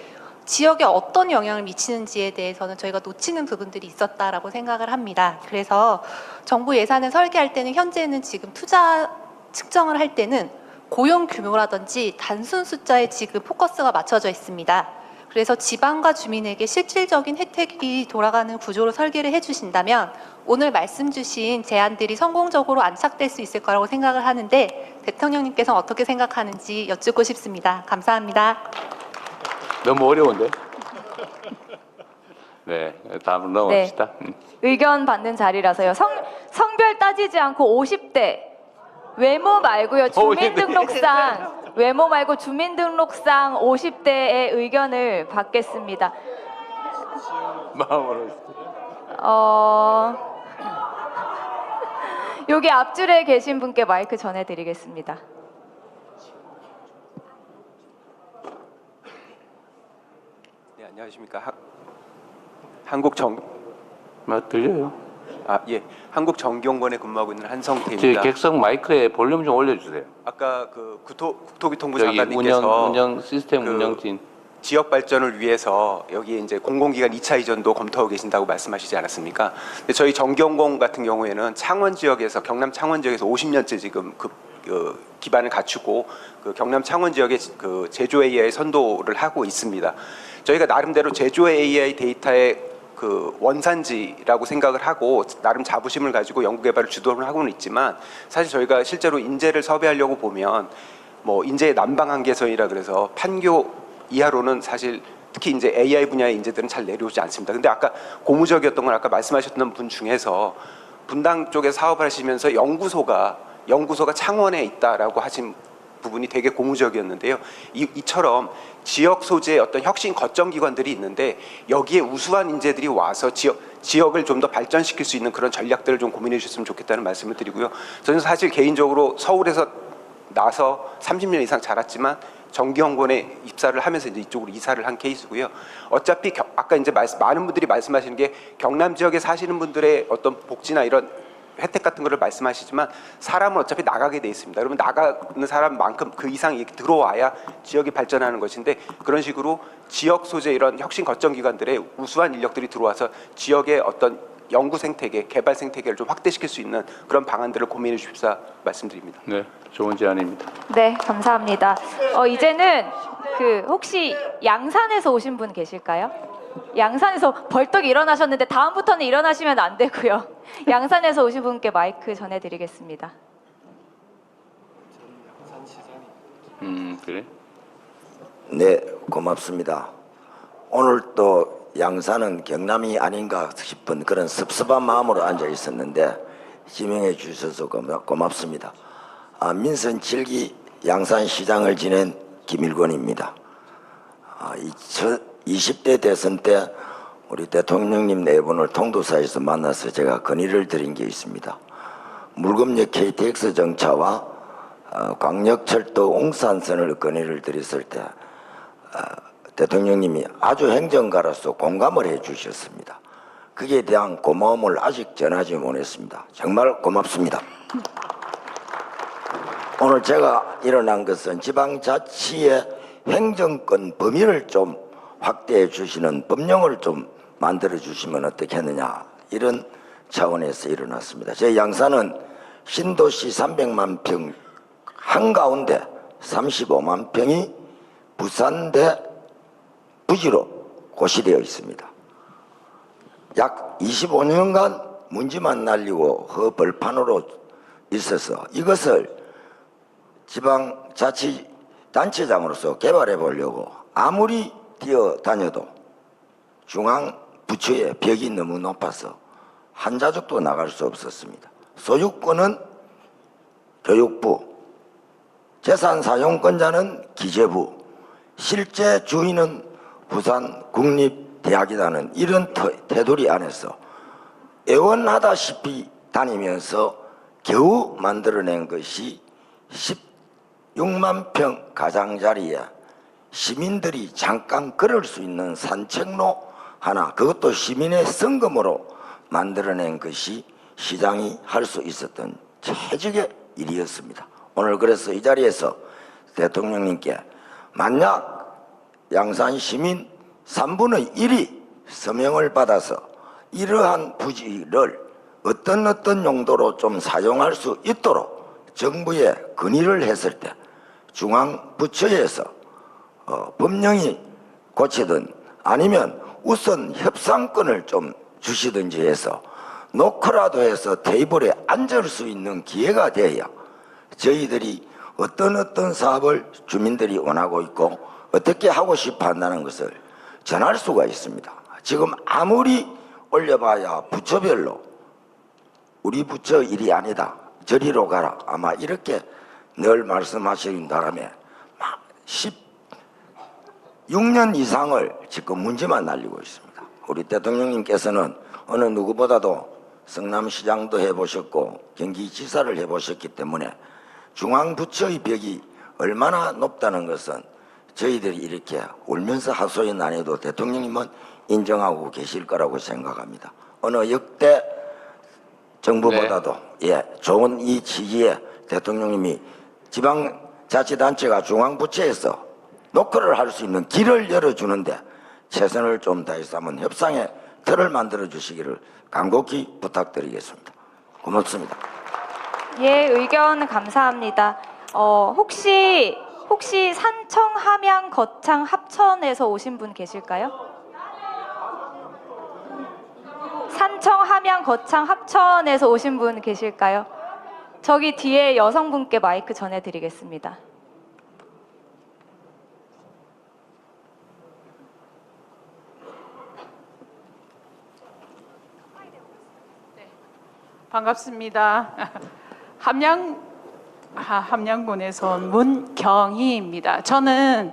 지역에 어떤 영향을 미치는지에 대해서는 저희가 놓치는 부분들이 있었다라고 생각을 합니다. 그래서 정부 예산을 설계할 때는 현재는 지금 투자 측정을 할 때는 고용 규모라든지 단순 숫자에 지금 포커스가 맞춰져 있습니다. 그래서 지방과 주민에게 실질적인 혜택이 돌아가는 구조로 설계를 해주신다면 오늘 말씀 주신 제안들이 성공적으로 안착될 수 있을 거라고 생각을 하는데 대통령님께서 어떻게 생각하는지 여쭙고 싶습니다. 감사합니다. 너무 어려운데? 네, 다음 넘어갑시다. 의견 받는 자리라서요. 성별 따지지 않고 50대 외모 말고요. 주민등록상 외모 말고 주민등록상 50대의 의견을 받겠습니다. 마음으로. 여기 앞줄에 계신 분께 마이크 전해드리겠습니다. 네, 안녕하십니까. 들려요? 예. 한국정경원에 근무하고 있는 한성태입니다. 객석 마이크에 볼륨 좀 올려주세요. 아까 그 국토교통부 저기 장관님께서 운영 시스템 운영진 지역 발전을 위해서 여기 이제 공공기관 2차 이전도 검토하고 계신다고 말씀하시지 않았습니까? 근데 저희 정경공 같은 경우에는 창원 지역에서 경남 창원 지역에서 50년째 지금 그 기반을 갖추고 그 경남 창원 지역의 그 제조 AI 선도를 하고 있습니다. 저희가 나름대로 제조 AI 데이터의 그 원산지라고 생각을 하고 나름 자부심을 가지고 연구개발을 주도를 하고는 있지만 사실 저희가 실제로 인재를 섭외하려고 보면 뭐 인재의 난방 한계선이라 그래서 판교 이하로는 사실 특히 이제 AI 분야의 인재들은 잘 내려오지 않습니다. 근데 아까 고무적이었던 건 아까 말씀하셨던 분 중에서 분당 쪽에 사업을 하시면서 연구소가 창원에 있다라고 하신 부분이 되게 고무적이었는데요. 이처럼 지역 소재의 어떤 혁신 거점 기관들이 있는데 여기에 우수한 인재들이 와서 지역을 좀 더 발전시킬 수 있는 그런 전략들을 좀 고민해 주셨으면 좋겠다는 말씀을 드리고요. 저는 사실 개인적으로 서울에서 나서 30년 이상 자랐지만 정기연구원에 입사를 하면서 이제 이쪽으로 이사를 한 케이스고요. 어차피 아까 이제 많은 분들이 말씀하시는 게 경남 지역에 사시는 분들의 어떤 복지나 이런 혜택 같은 거를 말씀하시지만 사람은 어차피 나가게 돼 있습니다. 그러면 나가는 사람만큼 그 이상이 들어와야 지역이 발전하는 것인데 그런 식으로 지역 소재 이런 혁신 거점 기관들의 우수한 인력들이 들어와서 지역의 어떤 연구 생태계, 개발 생태계를 좀 확대시킬 수 있는 그런 방안들을 고민해 주십사 말씀드립니다. 네, 좋은 제안입니다. 네, 감사합니다. 이제는 혹시 양산에서 오신 분 계실까요? 양산에서 벌떡 일어나셨는데 다음부터는 일어나시면 안 되고요. 양산에서 오신 분께 마이크 전해드리겠습니다. 그래? 네, 고맙습니다. 오늘 또 양산은 경남이 아닌가 싶은 그런 섭섭한 마음으로 앉아 있었는데 지명해 주셔서 고맙습니다. 민선 7기 양산시장을 지낸 김일권입니다. 20대 대선 때 우리 대통령님 네 분을 통도사에서 만나서 제가 건의를 드린 게 있습니다. 물금역 KTX 정차와 광역철도 옹산선을 건의를 드렸을 때 대통령님이 아주 행정가로서 공감을 해 주셨습니다. 그에 대한 고마움을 아직 전하지 못했습니다. 정말 고맙습니다. 오늘 제가 일어난 것은 지방자치의 행정권 범위를 좀 확대해 주시는 법령을 좀 만들어 주시면 어떻겠느냐 이런 차원에서 일어났습니다. 제 양산은 신도시 300만 평 한가운데 35만 평이 부산대 부지로 고시되어 있습니다. 약 25년간 문지만 날리고 허벌판으로 있어서 이것을 지방자치단체장으로서 개발해 보려고 아무리 뛰어다녀도 중앙부처의 벽이 너무 높아서 한 자족도 나갈 수 없었습니다. 소유권은 교육부, 재산사용권자는 기재부, 실제 주인은 부산 국립 대학이라는 이런 테두리 안에서 애원하다시피 다니면서 겨우 만들어낸 것이 16만 평 가장자리에 시민들이 잠깐 걸을 수 있는 산책로 하나, 그것도 시민의 성금으로 만들어낸 것이 시장이 할 수 있었던 최적의 일이었습니다. 오늘 그래서 이 자리에서 대통령님께 만약 양산 시민 3분의 1이 서명을 받아서 이러한 부지를 어떤 용도로 좀 사용할 수 있도록 정부에 건의를 했을 때 중앙부처에서 법령이 고치든 아니면 우선 협상권을 좀 주시든지 해서 노크라도 해서 테이블에 앉을 수 있는 기회가 되어야 저희들이 어떤 사업을 주민들이 원하고 있고 어떻게 하고 싶어 한다는 것을 전할 수가 있습니다. 지금 아무리 올려봐야 부처별로 우리 부처 일이 아니다, 저리로 가라, 아마 이렇게 늘 말씀하시는 바람에 16년 이상을 지금 문제만 날리고 있습니다. 우리 대통령님께서는 어느 누구보다도 성남시장도 해보셨고 경기지사를 해보셨기 때문에 중앙부처의 벽이 얼마나 높다는 것은 저희들이 이렇게 울면서 하소연 안 해도 대통령님은 인정하고 계실 거라고 생각합니다. 어느 역대 정부보다도 좋은 이 취지에 대통령님이 지방자치단체가 중앙부처에서 노크를 할 수 있는 길을 열어주는데 최선을 좀 다해서 한번 협상의 틀을 만들어 주시기를 간곡히 부탁드리겠습니다. 고맙습니다. 예, 의견 감사합니다. 혹시 산청, 함양, 거창, 합천에서 오신 분 계실까요? 산청, 함양, 거창, 합천에서 오신 분 계실까요? 저기 뒤에 여성분께 마이크 전해드리겠습니다. 반갑습니다. 함양군에서 온 문경희입니다. 저는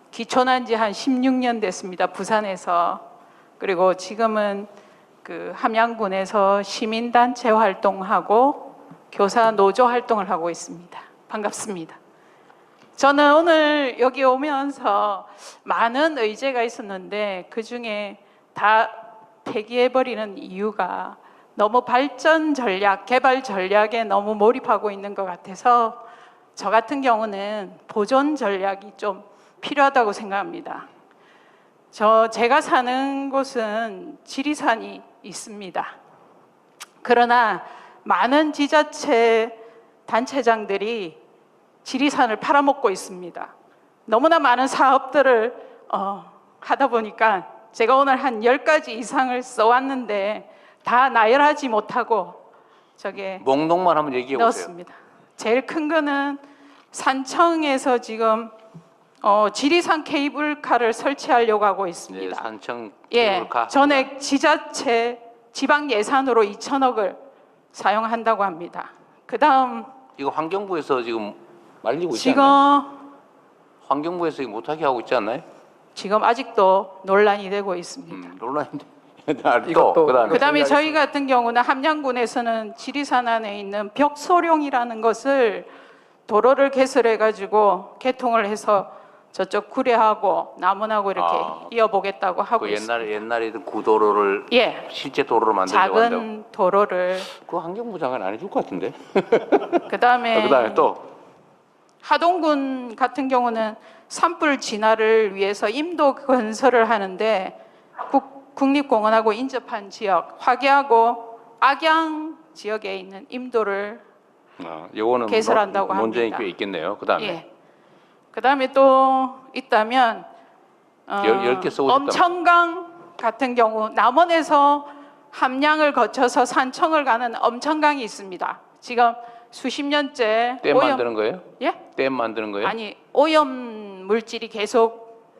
기촌한 지 한 16년 됐습니다. 부산에서. 그리고 지금은 그 함양군에서 시민단체 활동하고 교사 노조 활동을 하고 있습니다. 반갑습니다. 저는 오늘 여기 오면서 많은 의제가 있었는데 그중에 다 폐기해버리는 이유가 너무 발전 전략, 개발 전략에 너무 몰입하고 있는 것 같아서 저 같은 경우는 보존 전략이 좀 필요하다고 생각합니다. 제가 사는 곳은 지리산이 있습니다. 그러나 많은 지자체 단체장들이 지리산을 팔아먹고 있습니다. 너무나 많은 사업들을 하다 보니까 제가 오늘 한 10가지 이상을 써왔는데 다 나열하지 못하고 저게 목록만 한번 얘기해 보세요. 넣었습니다. 제일 큰 거는 산청에서 지금 지리산 케이블카를 설치하려고 하고 있습니다. 네, 산청 케이블카. 전액 지자체 지방 예산으로 2천억을 사용한다고 합니다. 그다음 이거 환경부에서 지금 말리고 있지 지금 않나요? 환경부에서 이거 못하게 하고 있지 않나요? 지금 아직도 논란이 되고 있습니다. 논란인데. 그다음에 저희 같은 경우는 함양군에서는 지리산 안에 있는 벽소룡이라는 것을 도로를 개설해 가지고 개통을 해서 저쪽 구례하고 남원하고 이렇게 이어보겠다고 하고 있습니다. 옛날에 구도로를 실제 도로로 만들려고 한다고. 작은 도로를 그 환경부 장관 안 해줄 것 같은데. 그다음에 또 하동군 같은 경우는 산불 진화를 위해서 임도 건설을 하는데 국립공원하고 인접한 지역 화계하고 악양 지역에 있는 임도를 요거는 개설한다고 합니다. 논쟁이 꽤 있겠네요. 그다음에 그다음에 또 있다면 10개 써오셨다. 엄천강 같은 경우 남원에서 함양을 거쳐서 산청을 가는 엄천강이 있습니다. 지금 수십 년째 댐 만드는 거예요? 예? 댐 만드는 거예요? 아니 오염 물질이 계속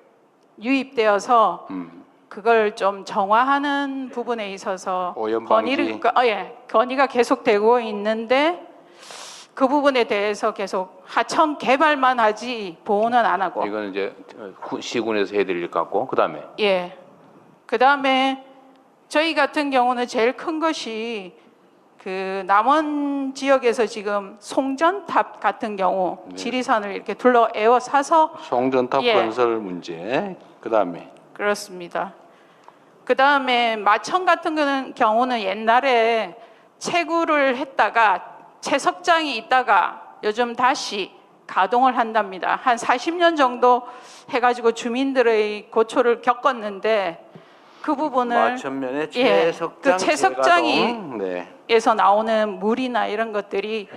유입되어서 그걸 좀 정화하는 부분에 있어서 오염 방지. 건의가 계속되고 있는데 그 부분에 대해서 계속 하청 개발만 하지 보호는 안 하고. 이거는 이제 시군에서 해드릴 것 같고 그다음에 그다음에 저희 같은 경우는 제일 큰 것이 그 남원 지역에서 지금 송전탑 같은 경우 네. 지리산을 이렇게 둘러 에워싸서 송전탑 예. 건설 문제. 그다음에 그렇습니다. 그다음에 마천 같은 경우는 옛날에 채굴을 했다가 채석장이 있다가 요즘 다시 가동을 한답니다. 한 40년 정도 해가지고 주민들의 고초를 겪었는데 그 부분을 마천면에 예, 채석장 그 채석장이 재가동. 네. 에서 나오는 물이나 이런 것들이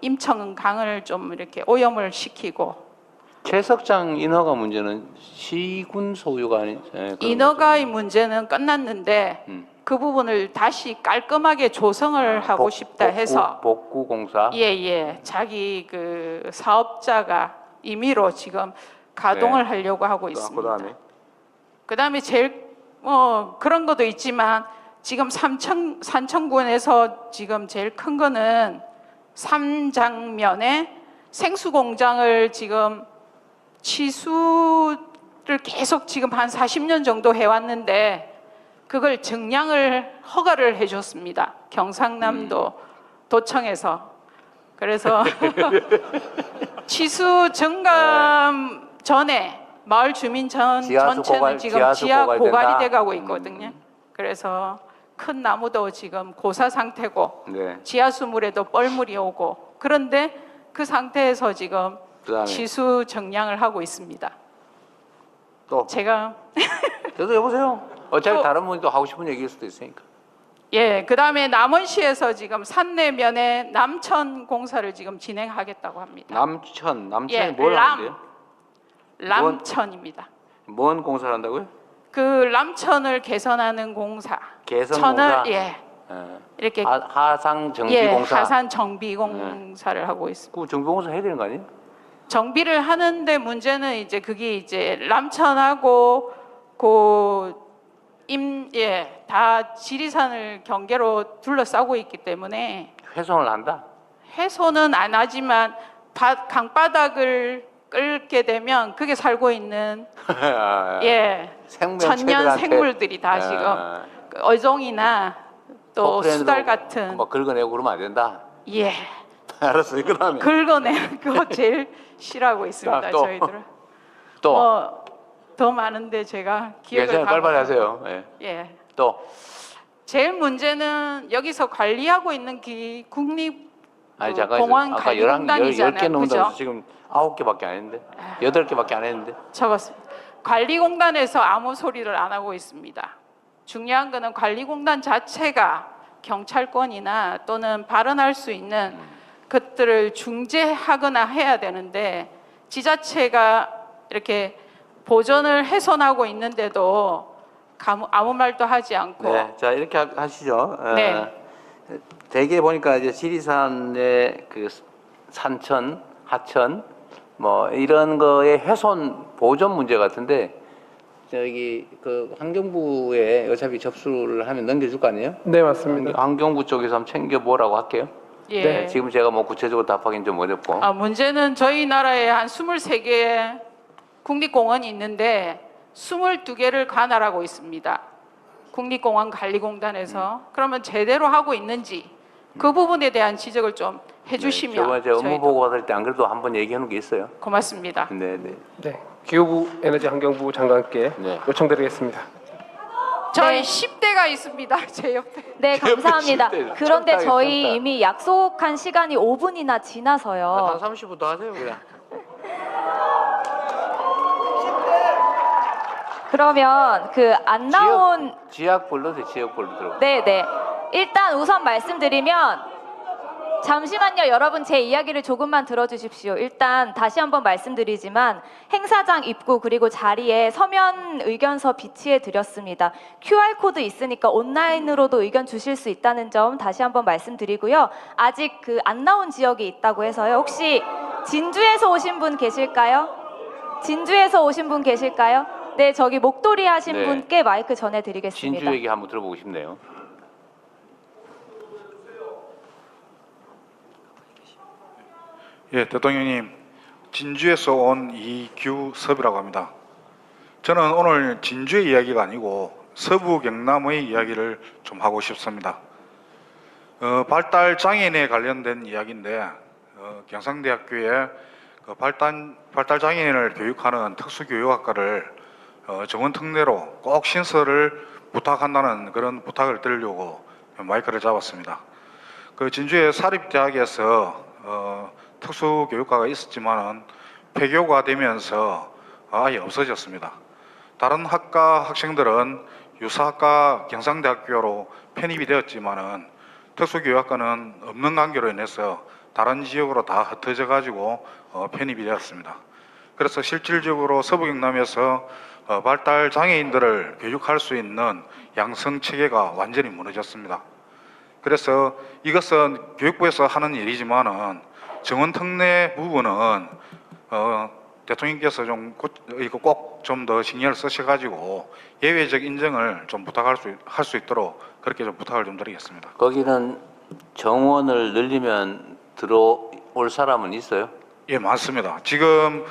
임천 강을 좀 이렇게 오염을 시키고 채석장 인허가 문제는 시군 소유가 아닌 인허가의 문제는 끝났는데 그 부분을 다시 깔끔하게 조성을 하고 싶다 해서 복구 공사. 예예 자기 그 사업자가 임의로 지금 가동을 네. 하려고 하고 있습니다. 그다음에 그다음에 제일 그런 것도 있지만 지금 산청군에서 지금 제일 큰 거는 삼장면에 생수 공장을 지금 취수를 계속 지금 한 40년 정도 해왔는데 그걸 증량을 허가를 해줬습니다. 경상남도 도청에서. 그래서 취수 정감 전에 마을 주민 전체는 지금 지하 고갈이 돼가고 있거든요. 그래서 큰 나무도 지금 고사 상태고 네. 지하수물에도 뻘물이 오고 그런데 그 상태에서 지금 그다음에 취수 정량을 하고 있습니다. 또 제가 계속 해보세요. 어차피 다른 분이 또 하고 싶은 얘기일 수도 있으니까. 예, 그다음에 남원시에서 지금 산내면에 남천 공사를 지금 진행하겠다고 합니다. 남천이 예, 뭘 하는데요? 남천입니다. 뭔 공사를 한다고요? 그 남천을 개선하는 공사. 개선 천을 공사? 예. 이렇게 하상 정비 예, 공사. 하산 정비 공사를 하고 있습니다. 그 정비 공사 해야 되는 거 아니에요? 정비를 하는데 문제는 이제 그게 이제 남천하고 다 지리산을 경계로 둘러싸고 있기 때문에 훼손을 한다. 훼손은 안 하지만 강바닥을 끓게 되면 그게 살고 있는 예 천년 생물들이 다 지금 그 어종이나 또 수달 같은 막 긁어내고 그러면 안 된다. 예 알았어요. 그다음에 긁어내는 거 제일 싫어하고 있습니다. 또. 저희들은 또 더 많은데 제가 기억을 괜찮아요. 빨리빨리 하세요. 예. 예. 또 제일 문제는 여기서 관리하고 있는 국립 아니 잠깐 공원 아까 10개 관리공단이잖아요. 넣는다면서 그죠? 지금 9개밖에 안 했는데 8개밖에 안 했는데 적었습니다. 관리공단에서 아무 소리를 안 하고 있습니다. 중요한 거는 관리공단 자체가 경찰권이나 또는 발언할 수 있는 것들을 중재하거나 해야 되는데 지자체가 이렇게 보전을 훼손하고 있는데도 아무 말도 하지 않고 네, 자 이렇게 하시죠. 네. 대개 보니까 이제 지리산의 그 산천, 하천 뭐 이런 거의 훼손 보전 문제 같은데 저기 그 환경부에 어차피 접수를 하면 넘겨줄 거 아니에요? 네, 맞습니다. 환경부 쪽에서 한번 챙겨보라고 할게요. 예. 네, 지금 제가 뭐 구체적으로 답하기는 좀 어렵고. 문제는 저희 나라에 한 23개의 국립공원이 있는데 22개를 관할하고 있습니다. 국립공원 관리공단에서. 그러면 제대로 하고 있는지 그 부분에 대한 지적을 좀 해주시면 저번에 제가 업무 저희도 보고 받을 때 안 그래도 한번 얘기해 놓은 게 있어요. 고맙습니다. 네, 네. 네, 기후부 에너지환경부 장관께 요청드리겠습니다. 저희 10대가 있습니다. 제 옆에. 네, 감사합니다. 그런데 쳤다, 저희 쳤다. 이미 약속한 시간이 5분이나 지나서요. 한 30분 더 하세요, 그냥. 그러면 그 안 나온 지역별로 들어. 네네. 일단 우선 말씀드리면 잠시만요. 여러분 제 이야기를 조금만 들어주십시오. 일단 다시 한번 말씀드리지만 행사장 입구 그리고 자리에 서면 의견서 비치해 드렸습니다. QR코드 있으니까 온라인으로도 의견 주실 수 있다는 점 다시 한번 말씀드리고요. 아직 그 안 나온 지역이 있다고 해서요. 혹시 진주에서 오신 분 계실까요? 진주에서 오신 분 계실까요? 네, 저기 목도리 하신 네. 분께 마이크 전해드리겠습니다. 진주 얘기 한번 들어보고 싶네요. 예, 대통령님, 진주에서 온 이규섭이라고 합니다. 저는 오늘 진주의 이야기가 아니고 서부 경남의 이야기를 좀 하고 싶습니다. 발달 장애인에 관련된 이야기인데 경상대학교에 그 발달 장애인을 교육하는 특수교육학과를 정원 특례로 꼭 신설을 부탁한다는 그런 부탁을 드리려고 마이크를 잡았습니다. 그 진주의 사립대학에서 특수교육과가 있었지만은 폐교가 되면서 아예 없어졌습니다. 다른 학과 학생들은 유사학과 경상대학교로 편입이 되었지만은 특수교육학과는 없는 관계로 인해서 다른 지역으로 다 흩어져 가지고 편입이 되었습니다. 그래서 실질적으로 서부경남에서 발달 장애인들을 교육할 수 있는 양성 체계가 완전히 무너졌습니다. 그래서 이것은 교육부에서 하는 일이지만은 정원 특례 부분은 대통령께서 좀 이거 꼭 좀 더 신경을 쓰셔가지고 예외적 인정을 좀 할 수 있도록 그렇게 좀 부탁을 좀 드리겠습니다. 거기는 정원을 늘리면 들어올 사람은 있어요? 예, 많습니다. 지금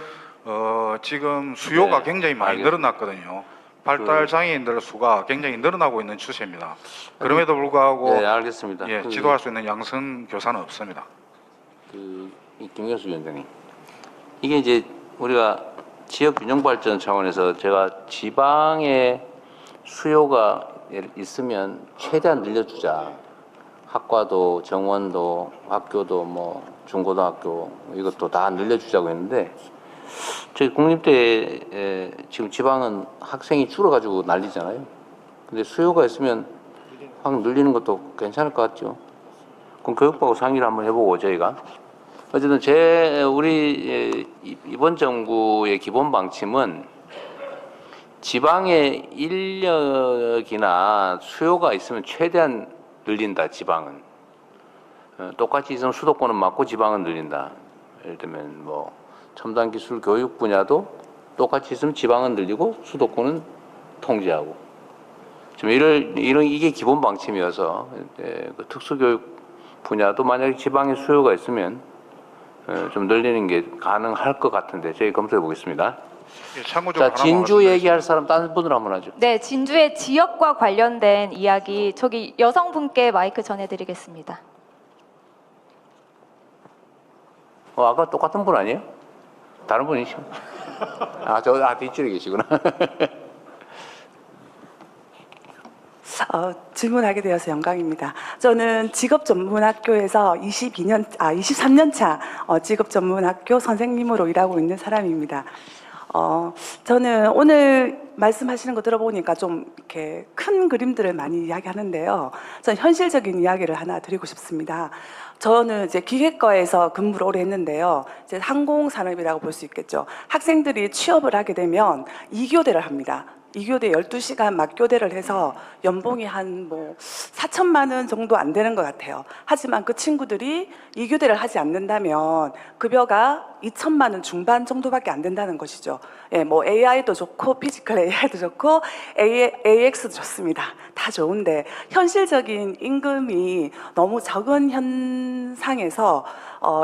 수요가 네, 굉장히 많이 알겠습니다. 늘어났거든요. 발달 장애인들 수가 굉장히 늘어나고 있는 추세입니다. 그럼에도 불구하고 네, 알겠습니다. 예, 지도할 수 있는 양성 교사는 없습니다. 김경수 위원장님, 이게 이제 우리가 지역 균형 발전 차원에서 제가 지방에 수요가 있으면 최대한 늘려주자. 학과도 정원도 학교도 뭐 중고등학교 이것도 다 늘려주자고 했는데 저희 국립대에 지금 지방은 학생이 줄어가지고 난리잖아요. 근데 수요가 있으면 확 늘리는 것도 괜찮을 것 같죠. 그럼 교육부하고 상의를 한번 해보고 저희가 어쨌든 우리 이번 정부의 기본 방침은 지방의 인력이나 수요가 있으면 최대한 늘린다. 지방은 똑같이 있으면 수도권은 막고 지방은 늘린다. 예를 들면 뭐 첨단 기술 교육 분야도 똑같이 있으면 지방은 늘리고 수도권은 통제하고 지금 이게 기본 방침이어서 그 특수교육 분야도 만약에 지방에 수요가 있으면 좀 늘리는 게 가능할 것 같은데 저희 검토해 보겠습니다. 예, 참고적으로 자, 진주 얘기할 사람 다른 분으로 한번 하죠. 네, 진주의 지역과 관련된 이야기 저기 여성분께 마이크 전해드리겠습니다. 아까 똑같은 분 아니에요? 다른 분이시죠? 뒷줄에 계시구나. 질문하게 되어서 영광입니다. 저는 직업전문학교에서 23년 차 직업전문학교 선생님으로 일하고 있는 사람입니다. 저는 오늘 말씀하시는 거 들어보니까 좀 이렇게 큰 그림들을 많이 이야기하는데요. 저는 현실적인 이야기를 하나 드리고 싶습니다. 저는 이제 기계과에서 근무를 오래 했는데요. 이제 항공산업이라고 볼 수 있겠죠. 학생들이 취업을 하게 되면 2교대를 합니다. 2교대 12시간 맞교대를 해서 연봉이 한 4천만 원 정도 안 되는 것 같아요. 하지만 그 친구들이 2교대를 하지 않는다면 급여가 2천만 원 중반 정도밖에 안 된다는 것이죠. 예, 뭐 AI도 좋고 피지컬 AI도 좋고 AX도 좋습니다. 다 좋은데 현실적인 임금이 너무 적은 현상에서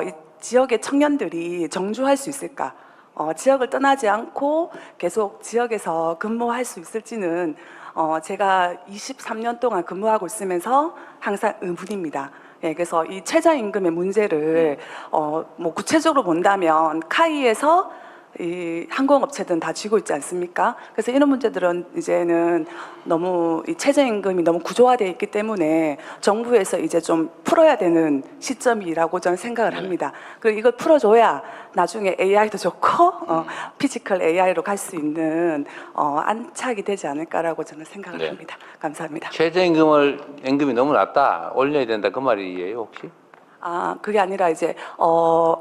이 지역의 청년들이 정주할 수 있을까? 지역을 떠나지 않고 계속 지역에서 근무할 수 있을지는 제가 23년 동안 근무하고 있으면서 항상 의문입니다. 예, 그래서 이 최저임금의 문제를 뭐 구체적으로 본다면 카이에서 이 항공업체들은 다 쥐고 있지 않습니까? 그래서 이런 문제들은 이제는 너무 이 최저임금이 너무 구조화되어 있기 때문에 정부에서 이제 좀 풀어야 되는 시점이라고 저는 생각을 합니다. 그리고 이걸 풀어줘야 나중에 AI도 좋고 피지컬 AI로 갈 수 있는 안착이 되지 않을까라고 저는 생각을 네. 합니다. 감사합니다. 최저임금이 너무 낮다. 올려야 된다. 그 말이에요, 혹시? 그게 아니라 이제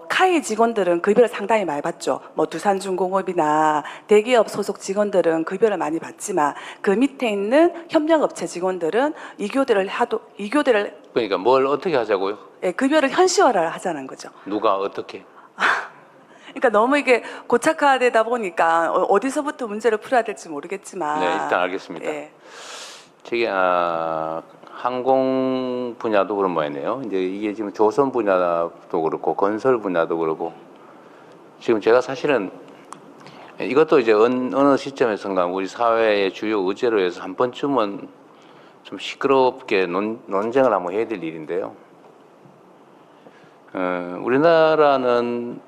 카이 직원들은 급여를 상당히 많이 받죠. 뭐 두산중공업이나 대기업 소속 직원들은 급여를 많이 받지만 그 밑에 있는 협력업체 직원들은 2교대를 그러니까 뭘 어떻게 하자고요? 예, 급여를 현실화를 하자는 거죠. 누가 어떻게? 그러니까 너무 이게 고착화되다 보니까 어디서부터 문제를 풀어야 될지 모르겠지만 네, 일단 알겠습니다. 예. 저기 항공 분야도 그런 모양이네요. 이제 이게 지금 조선 분야도 그렇고 건설 분야도 그렇고 지금 제가 사실은 이것도 이제 어느 시점에선가 우리 사회의 주요 의제로 해서 한 번쯤은 좀 시끄럽게 논쟁을 한번 해야 될 일인데요. 우리나라는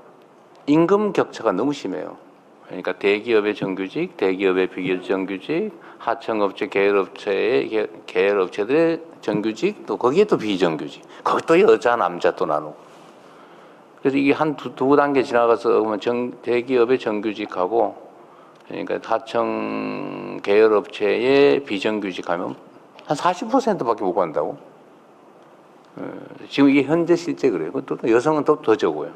임금 격차가 너무 심해요. 그러니까 대기업의 정규직, 대기업의 비정규직, 하청업체, 계열업체들의 정규직, 또 거기에 또 비정규직, 거기 또 여자, 남자 또 나누고. 그래서 이게 한 두 단계 지나가서 보면 대기업의 정규직하고, 그러니까 하청 계열업체의 비정규직하면 한 40%밖에 못 간다고. 지금 이게 현재 실제 그래요. 또 여성은 또 더 적어요.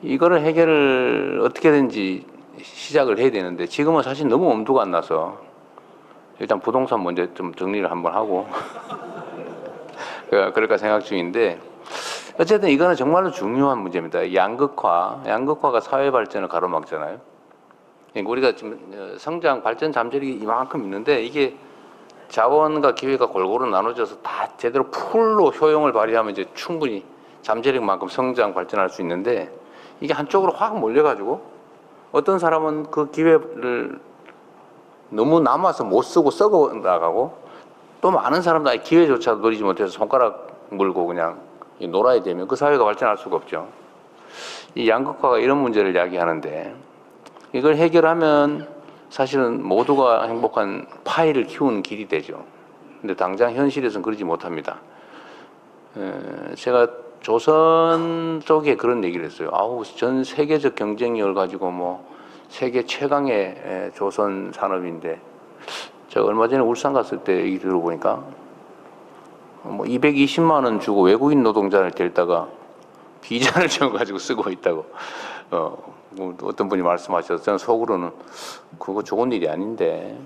이거를 해결을 어떻게든지 시작을 해야 되는데 지금은 사실 너무 엄두가 안 나서 일단 부동산 문제 좀 정리를 한번 하고 그럴까 생각 중인데, 어쨌든 이거는 정말로 중요한 문제입니다. 양극화가 사회 발전을 가로막잖아요. 그러니까 우리가 지금 성장 발전 잠재력이 이만큼 있는데 이게 자원과 기회가 골고루 나눠져서 다 제대로 풀로 효용을 발휘하면 이제 충분히 잠재력만큼 성장 발전할 수 있는데, 이게 한쪽으로 확 몰려가지고 어떤 사람은 그 기회를 너무 남아서 못 쓰고 썩어 나가고, 또 많은 사람들 기회조차 누리지 못해서 손가락 물고 그냥 놀아야 되면 그 사회가 발전할 수가 없죠. 이 양극화가 이런 문제를 이야기하는데, 이걸 해결하면 사실은 모두가 행복한 파이를 키우는 길이 되죠. 근데 당장 현실에서는 그러지 못합니다. 제가 조선 쪽에 그런 얘기를 했어요. 전 세계적 경쟁력을 가지고 뭐 세계 최강의 조선 산업인데, 제가 얼마 전에 울산 갔을 때 얘기 들어보니까 뭐 220만 원 주고 외국인 노동자를 데려다가 비자를 지어가지고 쓰고 있다고 뭐 어떤 분이 말씀하셔서 저는 속으로는 그거 좋은 일이 아닌데,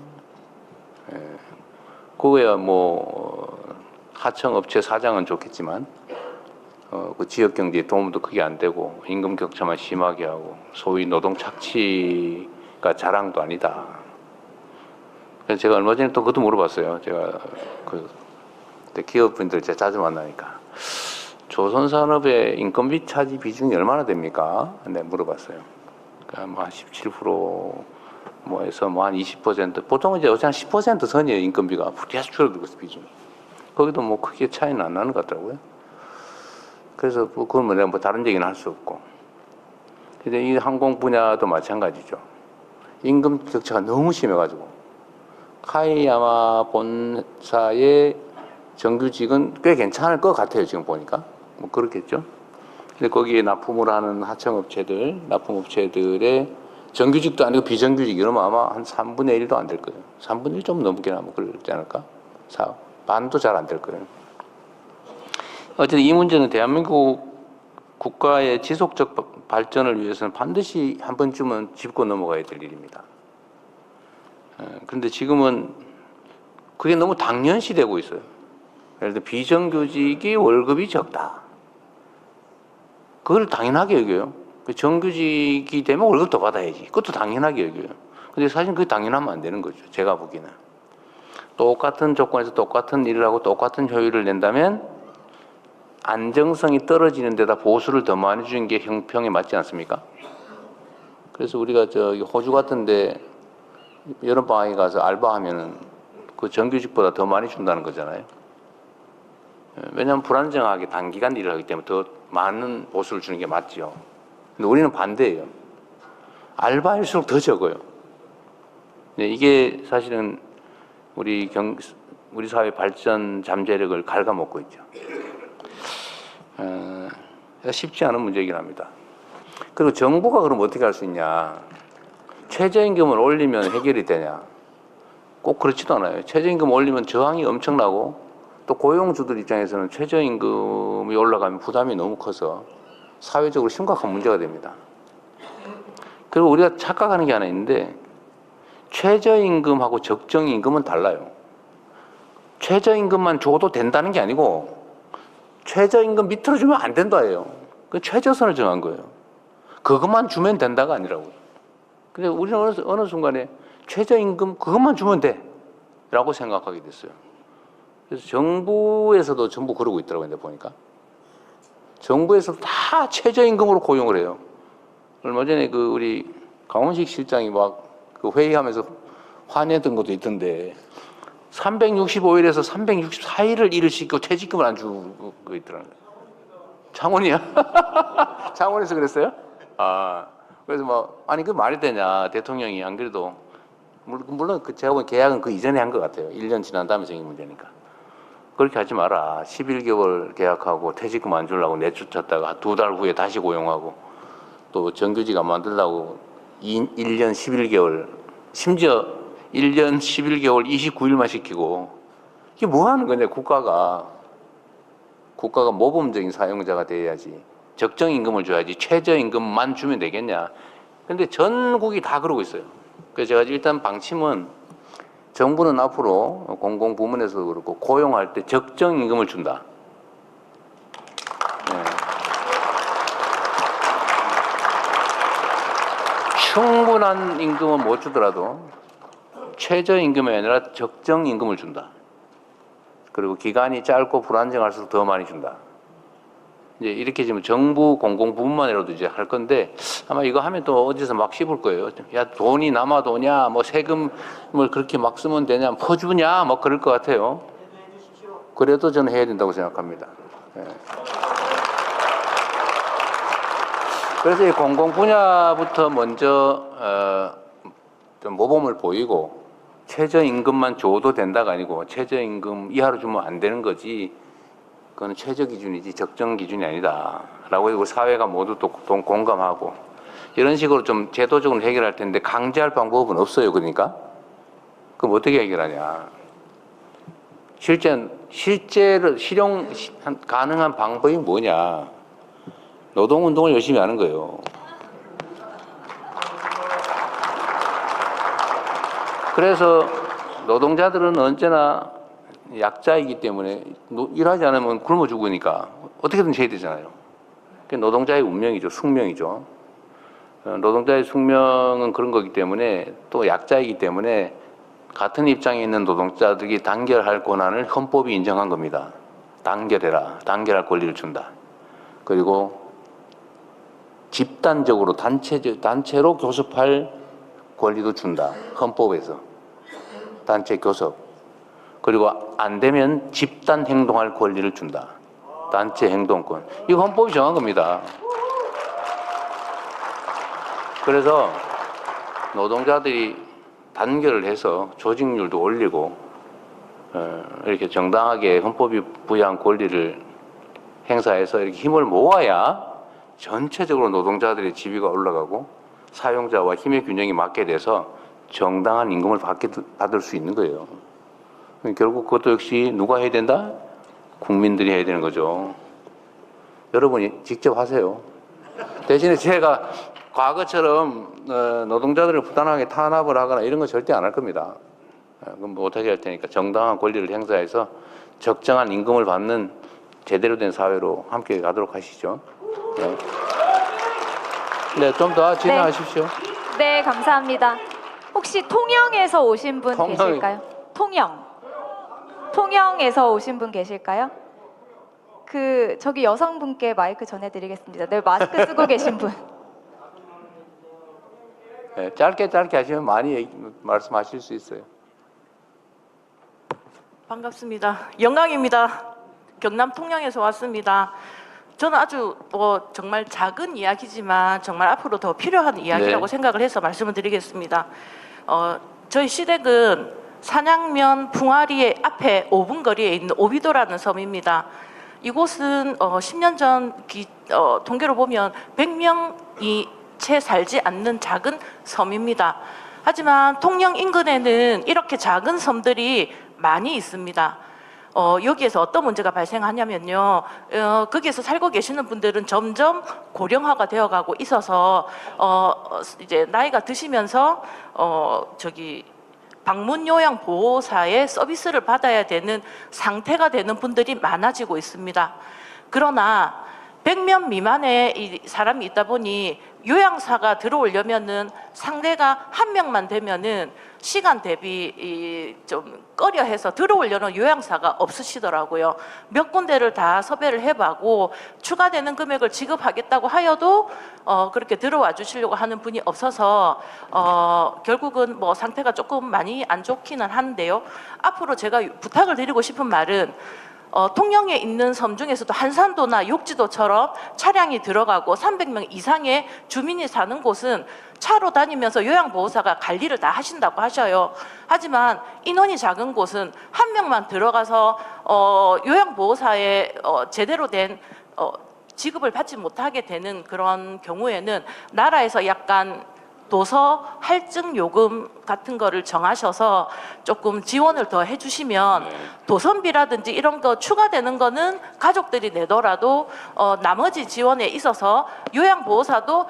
그거야 뭐 하청업체 사장은 좋겠지만 그 지역 경제에 도움도 크게 안 되고 임금 격차만 심하게 하고 소위 노동 착취가 자랑도 아니다. 그래서 제가 얼마 전에 또 그것도 물어봤어요. 제가 그때 기업분들 제가 자주 만나니까 조선산업의 인건비 차지 비중이 얼마나 됩니까? 네, 물어봤어요. 그러니까 뭐 한 17% 뭐해서 뭐 한 20%, 보통은 이제 한 10% 선이에요. 인건비가 계속 줄어들고 있어 비중이. 거기도 뭐 크게 차이는 안 나는 것 같더라고요. 그래서 그건 뭐 내가 뭐 다른 얘기는 할 수 없고. 근데 이 항공 분야도 마찬가지죠. 임금 격차가 너무 심해가지고 카이야마 본사의 정규직은 꽤 괜찮을 것 같아요. 지금 보니까 뭐 그렇겠죠. 근데 거기에 납품을 하는 하청업체들, 납품업체들의 정규직도 아니고 비정규직 이러면 아마 한 3분의 1도 안 될 거예요. 3분의 1 좀 넘게 나면 그러지 않을까? 반도 잘 안 될 거예요. 어쨌든 이 문제는 대한민국 국가의 지속적 발전을 위해서는 반드시 한 번쯤은 짚고 넘어가야 될 일입니다. 그런데 지금은 그게 너무 당연시되고 있어요. 예를 들어 비정규직이 월급이 적다. 그걸 당연하게 여겨요. 정규직이 되면 월급 더 받아야지. 그것도 당연하게 여겨요. 근데 사실 그게 당연하면 안 되는 거죠. 제가 보기에는. 똑같은 조건에서 똑같은 일을 하고 똑같은 효율을 낸다면 안정성이 떨어지는 데다 보수를 더 많이 주는 게 형평에 맞지 않습니까? 그래서 우리가 저기 호주 같은데 여름방학에 가서 알바하면은 그 정규직보다 더 많이 준다는 거잖아요. 왜냐하면 불안정하게 단기간 일을 하기 때문에 더 많은 보수를 주는 게 맞죠. 근데 우리는 반대예요. 알바일수록 더 적어요. 이게 사실은 우리 사회 발전 잠재력을 갉아먹고 있죠. 쉽지 않은 문제이긴 합니다. 그리고 정부가 그럼 어떻게 할 수 있냐? 최저임금을 올리면 해결이 되냐? 꼭 그렇지도 않아요. 최저임금 올리면 저항이 엄청나고 또 고용주들 입장에서는 최저임금이 올라가면 부담이 너무 커서 사회적으로 심각한 문제가 됩니다. 그리고 우리가 착각하는 게 하나 있는데 최저임금하고 적정임금은 달라요. 최저임금만 줘도 된다는 게 아니고 최저임금 밑으로 주면 안 된다예요. 그 최저선을 정한 거예요. 그것만 주면 된다가 아니라고요. 근데 우리는 어느 순간에 최저임금 그것만 주면 돼 라고 생각하게 됐어요. 그래서 정부에서도 전부 그러고 있더라고요. 보니까 정부에서도 다 최저임금으로 고용을 해요. 얼마 전에 우리 강원식 실장이 막 그 회의하면서 화내던 것도 있던데 365일에서 364일을 일을 시키고 퇴직금을 안 주고 있더라고요. 창원이야? 창원에서 그랬어요? 아, 그래서 뭐 아니 그 말이 되냐 대통령이 안 그래도 물론 그 제가 보기엔 계약은 그 이전에 한 것 같아요. 1년 지난 다음에 생긴 문제니까. 그렇게 하지 마라. 11개월 계약하고 퇴직금 안 주려고 내쫓았다가 2달 후에 다시 고용하고 또 정규직 안 만들려고 1년 11개월 심지어 1년 11개월 29일만 시키고 이게 뭐 하는 거냐 국가가 모범적인 사용자가 돼야지 적정 임금을 줘야지 최저임금만 주면 되겠냐. 근데 전국이 다 그러고 있어요. 그래서 제가 일단 방침은 정부는 앞으로 공공부문에서도 그렇고 고용할 때 적정 임금을 준다. 네. 충분한 임금은 못 주더라도 최저임금이 아니라 적정 임금을 준다. 그리고 기간이 짧고 불안정할수록 더 많이 준다. 이제 이렇게 지금 정부 공공부문만이라도 이제 할 건데 아마 이거 하면 또 어디서 막 씹을 거예요. 야 돈이 남아도 오냐, 뭐 세금을 그렇게 막 쓰면 되냐, 퍼주냐, 뭐 그럴 것 같아요. 그래도 저는 해야 된다고 생각합니다. 네. 그래서 이 공공 분야부터 먼저 좀 모범을 보이고 최저임금만 줘도 된다가 아니고 최저임금 이하로 주면 안 되는 거지. 그건 최저 기준이지 적정 기준이 아니다. 라고 해서 사회가 모두 또 공감하고 이런 식으로 좀 제도적으로 해결할 텐데 강제할 방법은 없어요. 그러니까 그럼 어떻게 해결하냐? 실제로 실용 가능한 방법이 뭐냐? 노동운동을 열심히 하는 거예요. 그래서 노동자들은 언제나 약자이기 때문에 일하지 않으면 굶어 죽으니까 어떻게든 해야 되잖아요. 그게 노동자의 운명이죠. 숙명이죠. 노동자의 숙명은 그런 거기 때문에 또 약자이기 때문에 같은 입장에 있는 노동자들이 단결할 권한을 헌법이 인정한 겁니다. 단결해라. 단결할 권리를 준다. 그리고 집단적으로 단체로 교섭할 권리도 준다. 헌법에서. 단체 교섭. 그리고 안 되면 집단 행동할 권리를 준다. 단체 행동권. 이거 헌법이 정한 겁니다. 그래서 노동자들이 단결을 해서 조직률도 올리고 이렇게 정당하게 헌법이 부여한 권리를 행사해서 이렇게 힘을 모아야 전체적으로 노동자들의 지위가 올라가고 사용자와 힘의 균형이 맞게 돼서 정당한 임금을 받을 수 있는 거예요. 결국 그것도 역시 누가 해야 된다? 국민들이 해야 되는 거죠. 여러분이 직접 하세요. 대신에 제가 과거처럼 노동자들을 부당하게 탄압을 하거나 이런 건 절대 안 할 겁니다. 그건 못하게 할 테니까 정당한 권리를 행사해서 적정한 임금을 받는 제대로 된 사회로 함께 가도록 하시죠. 네, 좀 더 진행하십시오. 네, 감사합니다. 혹시 통영에서 오신 분 계실까요? 통영에서 오신 분 계실까요? 저기 여성분께 마이크 전해드리겠습니다. 네, 마스크 쓰고 계신 분. 네, 짧게 하시면 많이 말씀하실 수 있어요. 반갑습니다. 영광입니다. 경남 통영에서 왔습니다. 저는 아주 정말 작은 이야기지만 정말 앞으로 더 필요한 이야기라고 생각을 해서 말씀을 드리겠습니다. 저희 시댁은 산양면 풍화리의 앞에 5분 거리에 있는 오비도라는 섬입니다. 이곳은 10년 전 통계로 보면 100명이 채 살지 않는 작은 섬입니다. 하지만 통영 인근에는 이렇게 작은 섬들이 많이 있습니다. 여기에서 어떤 문제가 발생하냐면요. 거기에서 살고 계시는 분들은 점점 고령화가 되어가고 있어서 이제 나이가 드시면서 방문요양보호사의 서비스를 받아야 되는 상태가 되는 분들이 많아지고 있습니다. 그러나 100명 미만의 이 사람이 있다 보니 요양사가 들어오려면은 상대가 한 명만 되면은 시간 대비 좀 꺼려해서 들어오려는 요양사가 없으시더라고요. 몇 군데를 다 섭외를 해봐고 추가되는 금액을 지급하겠다고 하여도 그렇게 들어와 주시려고 하는 분이 없어서 결국은 뭐 상태가 조금 많이 안 좋기는 한데요. 앞으로 제가 부탁을 드리고 싶은 말은 통영에 있는 섬 중에서도 한산도나 욕지도처럼 차량이 들어가고 300명 이상의 주민이 사는 곳은 차로 다니면서 요양보호사가 관리를 다 하신다고 하셔요. 하지만 인원이 작은 곳은 한 명만 들어가서 요양보호사의 제대로 된 지급을 받지 못하게 되는 그런 경우에는 나라에서 약간 도서 할증 요금 같은 거를 정하셔서 조금 지원을 더 해주시면 도선비라든지 이런 거 추가되는 거는 가족들이 내더라도 나머지 지원에 있어서 요양보호사도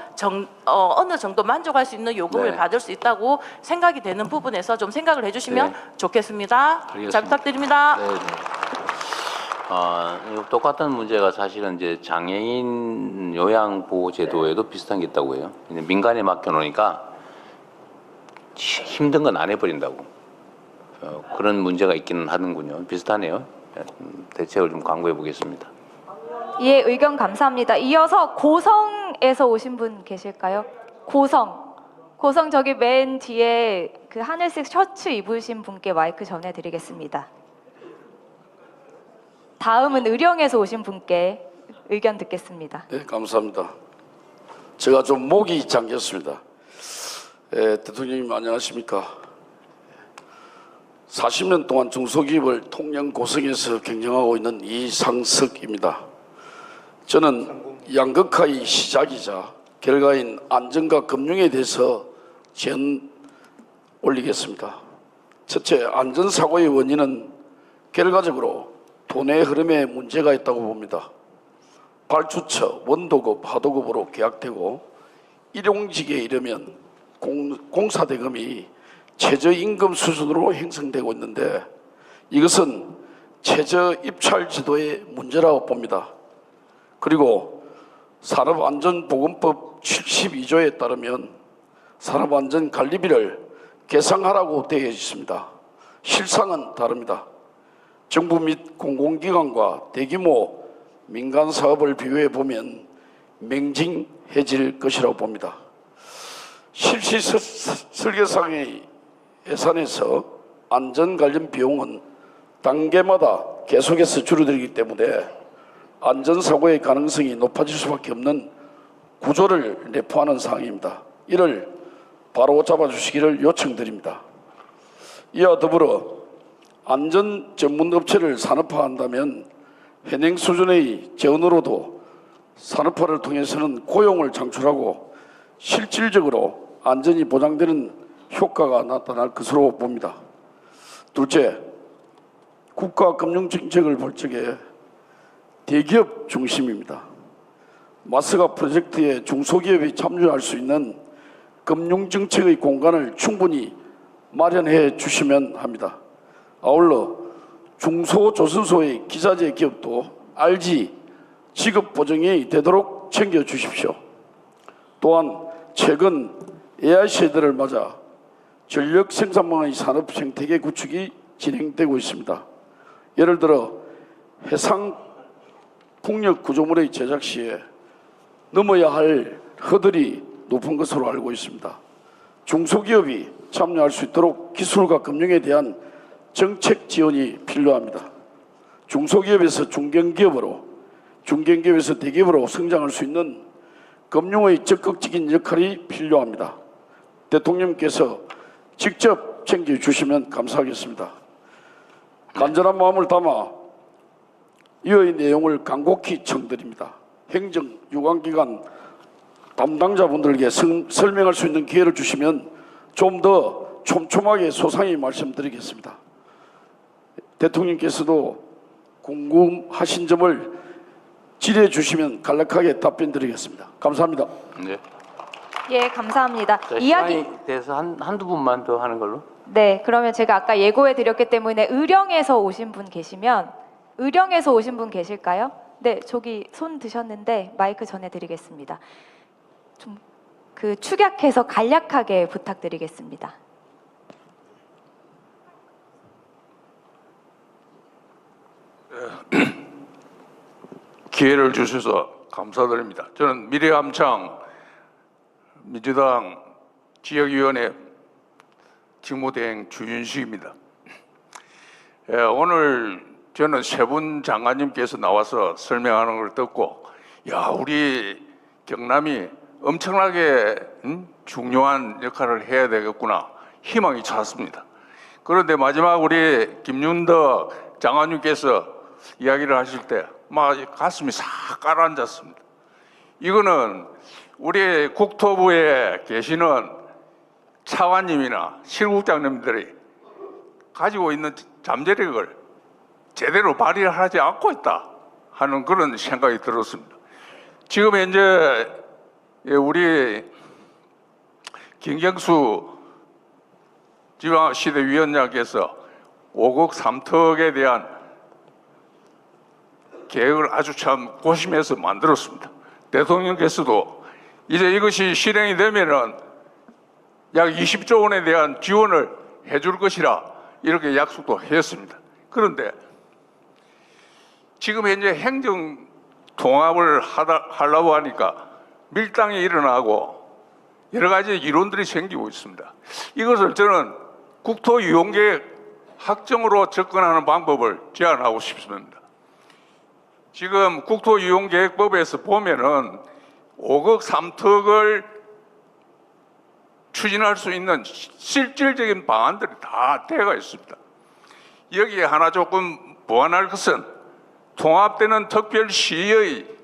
어느 정도 만족할 수 있는 요금을 네. 받을 수 있다고 생각이 되는 부분에서 좀 생각을 해주시면 좋겠습니다. 알겠습니다. 잘 부탁드립니다. 네, 네. 똑같은 문제가 사실은 이제 장애인 요양보호제도에도 비슷한 게 있다고 해요. 민간에 맡겨놓으니까 힘든 건 안 해버린다고. 그런 문제가 있기는 하는군요. 비슷하네요. 대책을 좀 강구해 보겠습니다. 예, 의견 감사합니다. 이어서 고성에서 오신 분 계실까요? 고성 저기 맨 뒤에 그 하늘색 셔츠 입으신 분께 마이크 전해드리겠습니다. 다음은 의령에서 오신 분께 의견 듣겠습니다. 네, 감사합니다. 제가 좀 목이 잠겼습니다. 대통령님 안녕하십니까? 40년 동안 중소기업을 통영 고성에서 경영하고 있는 이상석입니다. 저는 양극화의 시작이자 결과인 안전과 금융에 대해서 제안 올리겠습니다. 첫째, 안전사고의 원인은 결과적으로 돈의 흐름에 문제가 있다고 봅니다. 발주처, 원도급, 하도급으로 계약되고 일용직에 이르면 공사대금이 최저임금 수준으로 형성되고 있는데 이것은 최저입찰제도의 문제라고 봅니다. 그리고 산업안전보건법 72조에 따르면 산업안전관리비를 계상하라고 되어 있습니다. 실상은 다릅니다. 정부 및 공공기관과 대규모 민간 사업을 비교해 보면 맹징해질 것이라고 봅니다. 실시 설계상의 예산에서 안전 관련 비용은 단계마다 계속해서 줄어들기 때문에 안전사고의 가능성이 높아질 수밖에 없는 구조를 내포하는 상황입니다. 이를 바로 잡아주시기를 요청드립니다. 이와 더불어 안전 전문 업체를 산업화한다면 현행 수준의 재원으로도 산업화를 통해서는 고용을 창출하고 실질적으로 안전이 보장되는 효과가 나타날 것으로 봅니다. 둘째, 국가 금융정책을 볼 적에 대기업 중심입니다. 마스가 프로젝트에 중소기업이 참여할 수 있는 금융정책의 공간을 충분히 마련해 주시면 합니다. 아울러 중소조선소의 기자재 기업도 RG 지급 보정이 되도록 챙겨주십시오. 또한 최근 AI 시대를 맞아 전력 생산망의 산업 생태계 구축이 진행되고 있습니다. 예를 들어 해상 풍력 구조물의 제작 시에 넘어야 할 허들이 높은 것으로 알고 있습니다. 중소기업이 참여할 수 있도록 기술과 금융에 대한 정책 지원이 필요합니다. 중소기업에서 중견기업으로, 중견기업에서 대기업으로 성장할 수 있는 금융의 적극적인 역할이 필요합니다. 대통령께서 직접 챙겨주시면 감사하겠습니다. 간절한 마음을 담아 이의 내용을 간곡히 청드립니다. 행정, 유관기관 담당자분들에게 설명할 수 있는 기회를 주시면 좀 더 촘촘하게 소상히 말씀드리겠습니다. 대통령께서도 궁금하신 점을 질의해 주시면 간략하게 답변 드리겠습니다. 감사합니다. 네. 예, 감사합니다. 자, 시간에 대해서 한두 분만 더 하는 걸로. 네, 그러면 제가 아까 예고해 드렸기 때문에 의령에서 오신 분 계시면 의령에서 오신 분 계실까요? 네, 저기 손 드셨는데 마이크 전해 드리겠습니다. 좀 그 축약해서 간략하게 부탁드리겠습니다. 기회를 주셔서 감사드립니다. 저는 미래함창 민주당 지역위원회 직무대행 주윤식입니다. 오늘 저는 세 분 장관님께서 나와서 설명하는 걸 듣고 우리 경남이 엄청나게 중요한 역할을 해야 되겠구나 희망이 찼습니다. 그런데 마지막 우리 김윤덕 장관님께서 이야기를 하실 때 막 가슴이 싹 가라앉았습니다. 이거는 우리 국토부에 계시는 차관님이나 실국장님들이 가지고 있는 잠재력을 제대로 발휘를 하지 않고 있다 하는 그런 생각이 들었습니다. 지금 현재 우리 김경수 지방시대위원장께서 5국 3특에 대한 계획을 아주 참 고심해서 만들었습니다. 대통령께서도 이제 이것이 실행이 되면은 약 20조 원에 대한 지원을 해줄 것이라 이렇게 약속도 했습니다. 그런데 지금 현재 행정 통합을 하려고 하니까 밀당이 일어나고 여러 가지 이론들이 생기고 있습니다. 이것을 저는 국토이용계획 확정으로 접근하는 방법을 제안하고 싶습니다. 지금 국토이용계획법에서 보면은 5억 3특을 추진할 수 있는 실질적인 방안들이 다 되어 있습니다. 여기에 하나 조금 보완할 것은 통합되는 특별시의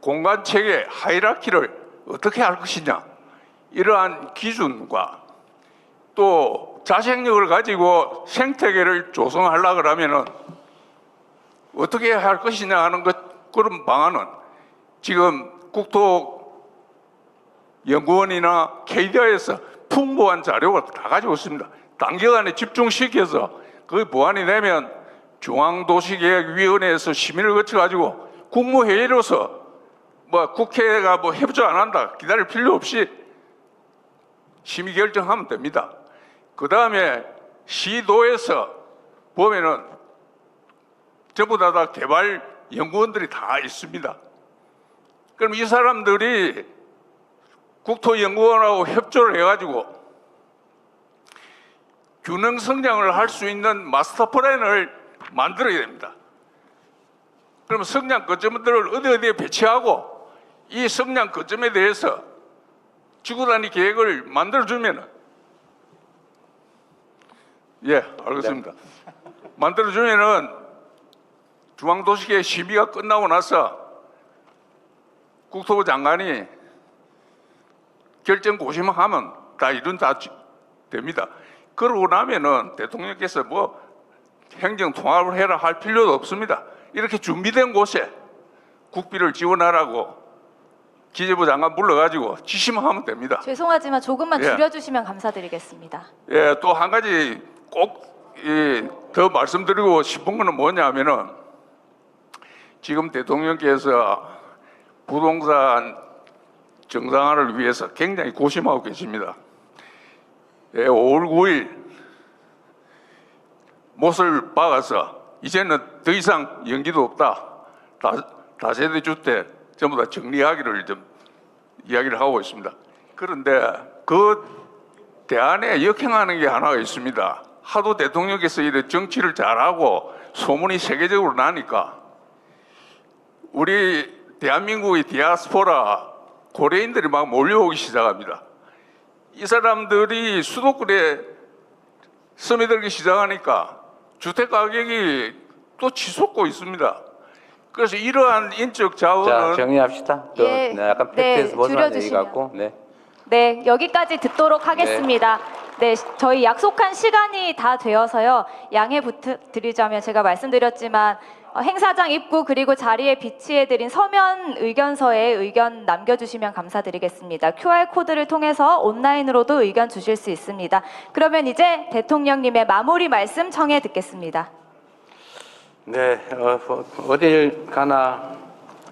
공간체계 하이라키를 어떻게 할 것이냐, 이러한 기준과 또 자생력을 가지고 생태계를 조성하려고 하면은 어떻게 할 것이냐 하는 그런 방안은 지금 국토연구원이나 KDI에서 풍부한 자료가 다 가지고 있습니다. 단기간에 집중시켜서 그 보완이 되면 중앙도시계획위원회에서 심의를 거쳐가지고 국무회의로서 국회가 협조 안 한다 기다릴 필요 없이 심의 결정하면 됩니다. 그 다음에 시도에서 보면은 전부 다 개발 연구원들이 다 있습니다. 그럼 이 사람들이 국토연구원하고 협조를 해가지고 균형 성장을 할 수 있는 마스터 플랜을 만들어야 됩니다. 그러면 성장 거점들을 어디에 배치하고 이 성장 거점에 대해서 지구단위 계획을 만들어주면은 알겠습니다. 만들어주면은 중앙도시계획 심의가 끝나고 나서 국토부 장관이 결정 고심하면 다 이룬 다 됩니다. 그러고 나면은 대통령께서 행정 통합을 해라 할 필요도 없습니다. 이렇게 준비된 곳에 국비를 지원하라고 기재부 장관 불러가지고 지시만 하면 됩니다. 죄송하지만 조금만 줄여주시면 감사드리겠습니다. 또 한 가지 꼭 더 말씀드리고 싶은 거는 뭐냐면은 지금 대통령께서 부동산 정상화를 위해서 굉장히 고심하고 계십니다. 5월 9일 못을 박아서 이제는 더 이상 연기도 없다. 다세대 주택 전부 다 정리하기를 이야기를 하고 있습니다. 그런데 그 대안에 역행하는 게 하나가 있습니다. 하도 대통령께서 이런 정치를 잘하고 소문이 세계적으로 나니까 우리 대한민국의 디아스포라 고려인들이 막 몰려오기 시작합니다. 이 사람들이 수도권에 스며들기 시작하니까 주택 가격이 또 치솟고 있습니다. 그래서 이러한 인적 자원은 정리합시다. 약간 팩트에서 벗어난 얘기 같고. 네, 여기까지 듣도록 하겠습니다. 네, 저희 약속한 시간이 다 되어서요. 양해 부탁드리자면 제가 말씀드렸지만 행사장 입구 그리고 자리에 비치해드린 서면 의견서에 의견 남겨주시면 감사드리겠습니다. QR코드를 통해서 온라인으로도 의견 주실 수 있습니다. 그러면 이제 대통령님의 마무리 말씀 청해 듣겠습니다. 네, 어딜 가나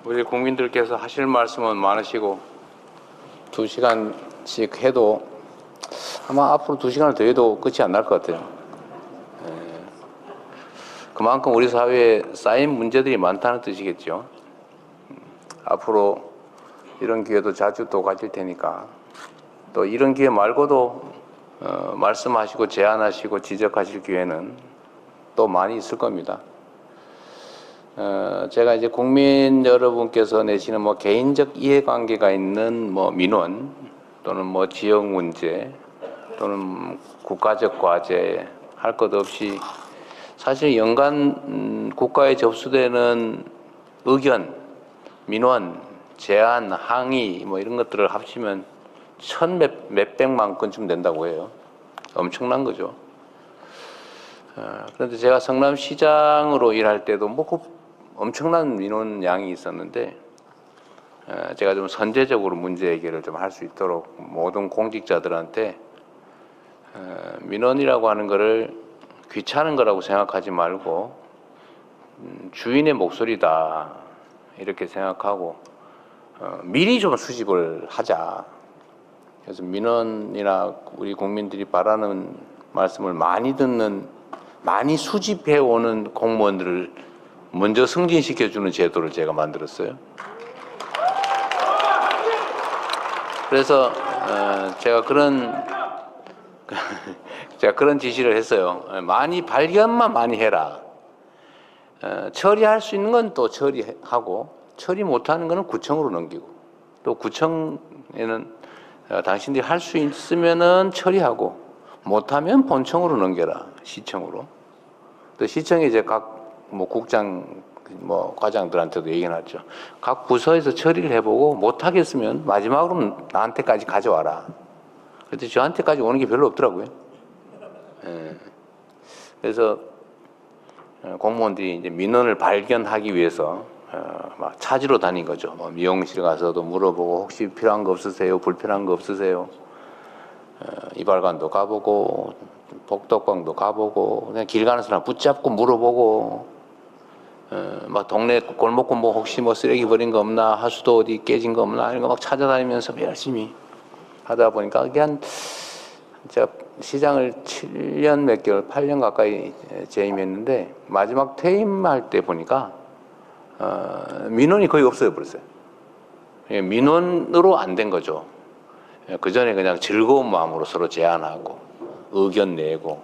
우리 국민들께서 하실 말씀은 많으시고 2시간 씩 해도 아마 앞으로 2시간을 더 해도 끝이 안 날 것 같아요. 그만큼 우리 사회에 쌓인 문제들이 많다는 뜻이겠죠. 앞으로 이런 기회도 자주 또 가질 테니까 또 이런 기회 말고도 말씀하시고 제안하시고 지적하실 기회는 또 많이 있을 겁니다. 제가 이제 국민 여러분께서 내시는 뭐 개인적 이해관계가 있는 뭐 민원 또는 뭐 지역 문제 또는 국가적 과제 할 것 없이 사실 연간 국가에 접수되는 의견, 민원, 제안, 항의 뭐 이런 것들을 합치면 몇백만 건쯤 된다고 해요. 엄청난 거죠. 그런데 제가 성남시장으로 일할 때도 뭐 엄청난 민원 양이 있었는데 제가 좀 선제적으로 문제 해결을 좀 할 수 있도록 모든 공직자들한테 민원이라고 하는 거를 귀찮은 거라고 생각하지 말고 주인의 목소리다 이렇게 생각하고 미리 좀 수집을 하자. 그래서 민원이나 우리 국민들이 바라는 말씀을 많이 듣는 많이 수집해 오는 공무원들을 먼저 승진시켜주는 제도를 제가 만들었어요. 그래서 제가 그런 지시를 했어요. 많이 발견만 많이 해라. 처리할 수 있는 건 또 처리하고 처리 못하는 거는 구청으로 넘기고 또 구청에는 당신들이 할 수 있으면은 처리하고 못하면 본청으로 넘겨라. 시청으로. 또 시청에 이제 각 뭐 국장 뭐 과장들한테도 얘기해놨죠. 각 부서에서 처리를 해보고 못하겠으면 마지막으로 나한테까지 가져와라. 그런데 저한테까지 오는 게 별로 없더라고요. 그래서 공무원들이 이제 민원을 발견하기 위해서 막 찾으러 다닌 거죠. 뭐 미용실 가서도 물어보고 혹시 필요한 거 없으세요? 불편한 거 없으세요? 이발관도 가보고 복덕방도 가보고 그냥 길 가는 사람 붙잡고 물어보고 막 동네 골목골목 혹시 뭐 쓰레기 버린 거 없나 하수도 어디 깨진 거 없나 이런 거 막 찾아다니면서 열심히 하다 보니까 그게 한 제가 시장을 7년 몇 개월 8년 가까이 재임했는데 마지막 퇴임할 때 보니까 민원이 거의 없어져 버렸어요. 민원으로 안 된 거죠. 그 전에 그냥 즐거운 마음으로 서로 제안하고 의견 내고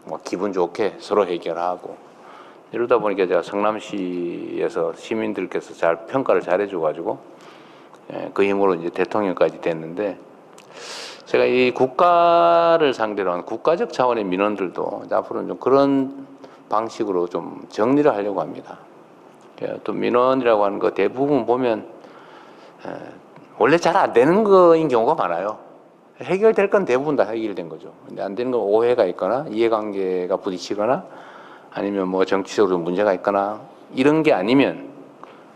뭐 기분 좋게 서로 해결하고 이러다 보니까 제가 성남시에서 시민들께서 잘 평가를 잘 해줘가지고 그 힘으로 이제 대통령까지 됐는데 제가 이 국가를 상대로 한 국가적 차원의 민원들도 앞으로는 좀 그런 방식으로 좀 정리를 하려고 합니다. 또 민원이라고 하는 거 대부분 보면 원래 잘 안 되는 거인 경우가 많아요. 해결될 건 대부분 다 해결된 거죠. 근데 안 되는 건 오해가 있거나 이해관계가 부딪히거나 아니면 뭐 정치적으로 문제가 있거나 이런 게 아니면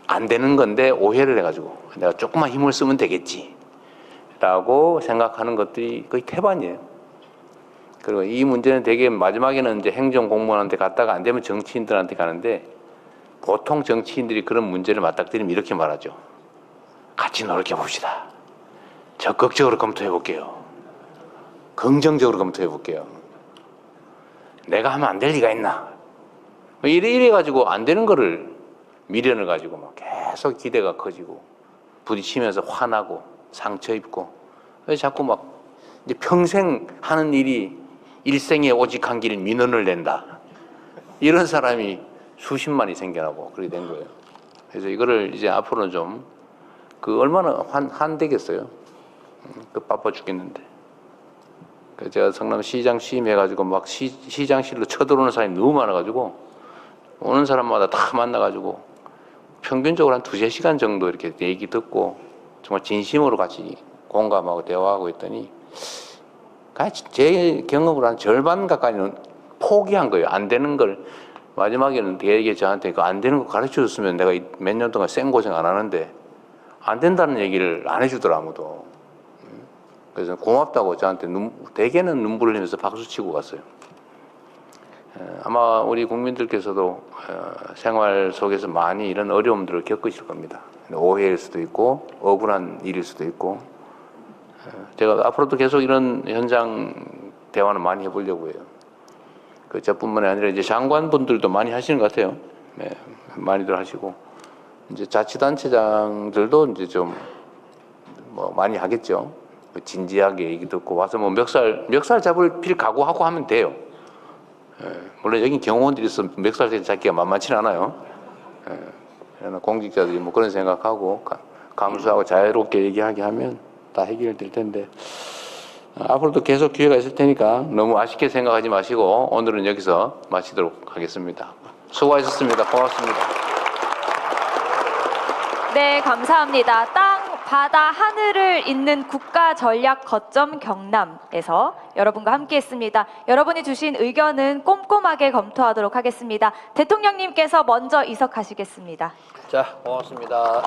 안 되는 건데 오해를 해가지고 내가 조금만 힘을 쓰면 되겠지 라고 생각하는 것들이 거의 태반이에요. 그리고 이 문제는 되게 마지막에는 이제 행정공무원한테 갔다가 안 되면 정치인들한테 가는데 보통 정치인들이 그런 문제를 맞닥뜨리면 이렇게 말하죠. 같이 노력해 봅시다. 적극적으로 검토해 볼게요. 긍정적으로 검토해 볼게요. 내가 하면 안 될 리가 있나? 이래 가지고 안 되는 거를 미련을 가지고 막 계속 기대가 커지고 부딪히면서 화나고 상처 입고 자꾸 막 이제 평생 하는 일이 일생에 오직 한 길 민원을 낸다. 이런 사람이 수십만이 생겨나고 그렇게 된 거예요. 그래서 이거를 이제 앞으로는 좀 얼마나 한되겠어요. 바빠 죽겠는데. 제가 성남시장 취임해가지고 막 시장실로 쳐들어오는 사람이 너무 많아가지고 오는 사람마다 다 만나가지고 평균적으로 한 2-3시간 정도 이렇게 얘기 듣고 정말 진심으로 같이 공감하고 대화하고 있더니 제 경험으로 한 절반 가까이는 포기한 거예요. 안 되는 걸 마지막에는 되게 저한테 그 안 되는 거 가르쳐 줬으면 내가 몇 년 동안 생고생 안 하는데 안 된다는 얘기를 안 해주더라 아무도. 그래서 고맙다고 저한테 대개는 눈물 흘리면서 박수치고 갔어요. 아마 우리 국민들께서도 생활 속에서 많이 이런 어려움들을 겪으실 겁니다. 오해일 수도 있고 억울한 일일 수도 있고 제가 앞으로도 계속 이런 현장 대화는 많이 해보려고 해요. 그 저뿐만 아니라 이제 장관분들도 많이 하시는 것 같아요. 네, 많이들 하시고 이제 자치단체장들도 이제 좀 뭐 많이 하겠죠. 진지하게 얘기 듣고 와서 뭐 멱살 잡을 필 각오하고 하면 돼요. 물론 여기 경호원들이 있어서 멱살 잡기가 만만치 않아요. 그러나 공직자들이 뭐 그런 생각하고 감수하고 자유롭게 얘기하게 하면 다 해결될 텐데 앞으로도 계속 기회가 있을 테니까 너무 아쉽게 생각하지 마시고 오늘은 여기서 마치도록 하겠습니다. 수고하셨습니다. 고맙습니다. 네, 감사합니다. 땅, 바다, 하늘을 잇는 국가 전략 거점 경남에서 여러분과 함께했습니다. 여러분이 주신 의견은 꼼꼼하게 검토하도록 하겠습니다. 대통령님께서 먼저 이석하시겠습니다. 자, 고맙습니다.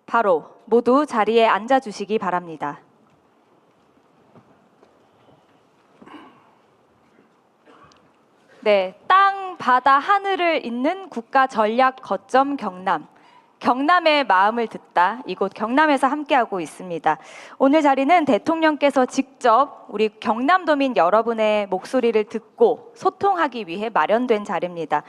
바로 모두 자리에 앉아주시기 바랍니다. 네, 땅, 바다, 하늘을 잇는 국가 전략 거점 경남. 경남의 마음을 듣다. 이곳 경남에서 함께하고 있습니다. 오늘 자리는 대통령께서 직접 우리 경남도민 여러분의 목소리를 듣고 소통하기 위해 마련된 자리입니다.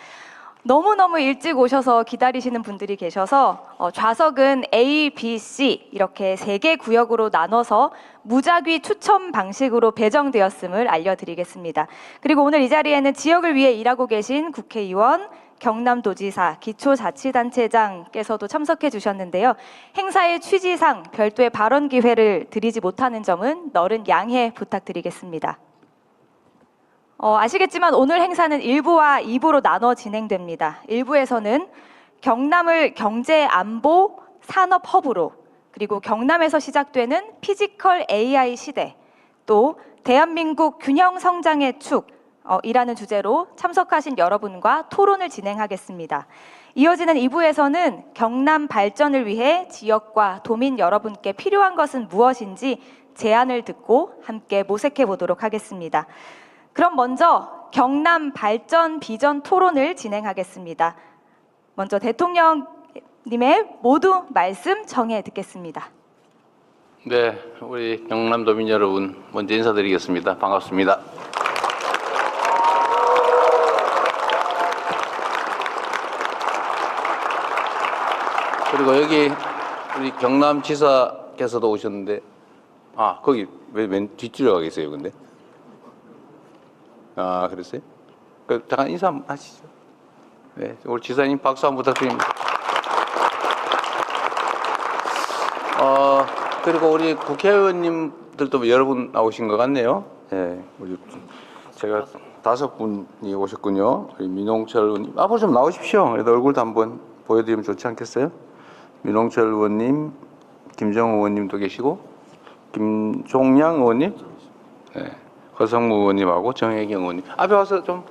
너무너무 일찍 오셔서 기다리시는 분들이 계셔서 좌석은 A, B, C 이렇게 3개 구역으로 나눠서 무작위 추첨 방식으로 배정되었음을 알려드리겠습니다. 그리고 오늘 이 자리에는 지역을 위해 일하고 계신 국회의원, 경남도지사, 기초자치단체장께서도 참석해 주셨는데요. 행사의 취지상 별도의 발언 기회를 드리지 못하는 점은 너른 양해 부탁드리겠습니다. 아시겠지만 오늘 행사는 1부와 2부로 나눠 진행됩니다. 1부에서는 경남을 경제, 안보, 산업 허브로, 그리고 경남에서 시작되는 피지컬 AI 시대, 또 대한민국 균형 성장의 축, 이라는 주제로 참석하신 여러분과 토론을 진행하겠습니다. 이어지는 2부에서는 경남 발전을 위해 지역과 도민 여러분께 필요한 것은 무엇인지 제안을 듣고 함께 모색해 보도록 하겠습니다. 그럼 먼저 경남 발전 비전 토론을 진행하겠습니다. 먼저 대통령님의 모두 말씀 정해 듣겠습니다. 네, 우리 경남도민 여러분 먼저 인사드리겠습니다. 반갑습니다. 그리고 여기 우리 경남지사께서도 오셨는데, 거기 왜 맨 뒷줄에 가 계세요, 근데? 그랬어요? 잠깐 인사 한번 하시죠. 네, 우리 지사님 박수 한번 부탁드립니다. 그리고 우리 국회의원님들도 여러분 나오신 것 같네요. 네, 우리 제가 5분이 오셨군요. 우리 민홍철 의원님, 앞으로 좀 나오십시오. 그래도 얼굴도 한번 보여드리면 좋지 않겠어요? 민홍철 의원님, 김정우 의원님도 계시고, 김종양 의원님, 네, 허성무 의원님하고 정혜경 의원님. 앞에 와서 좀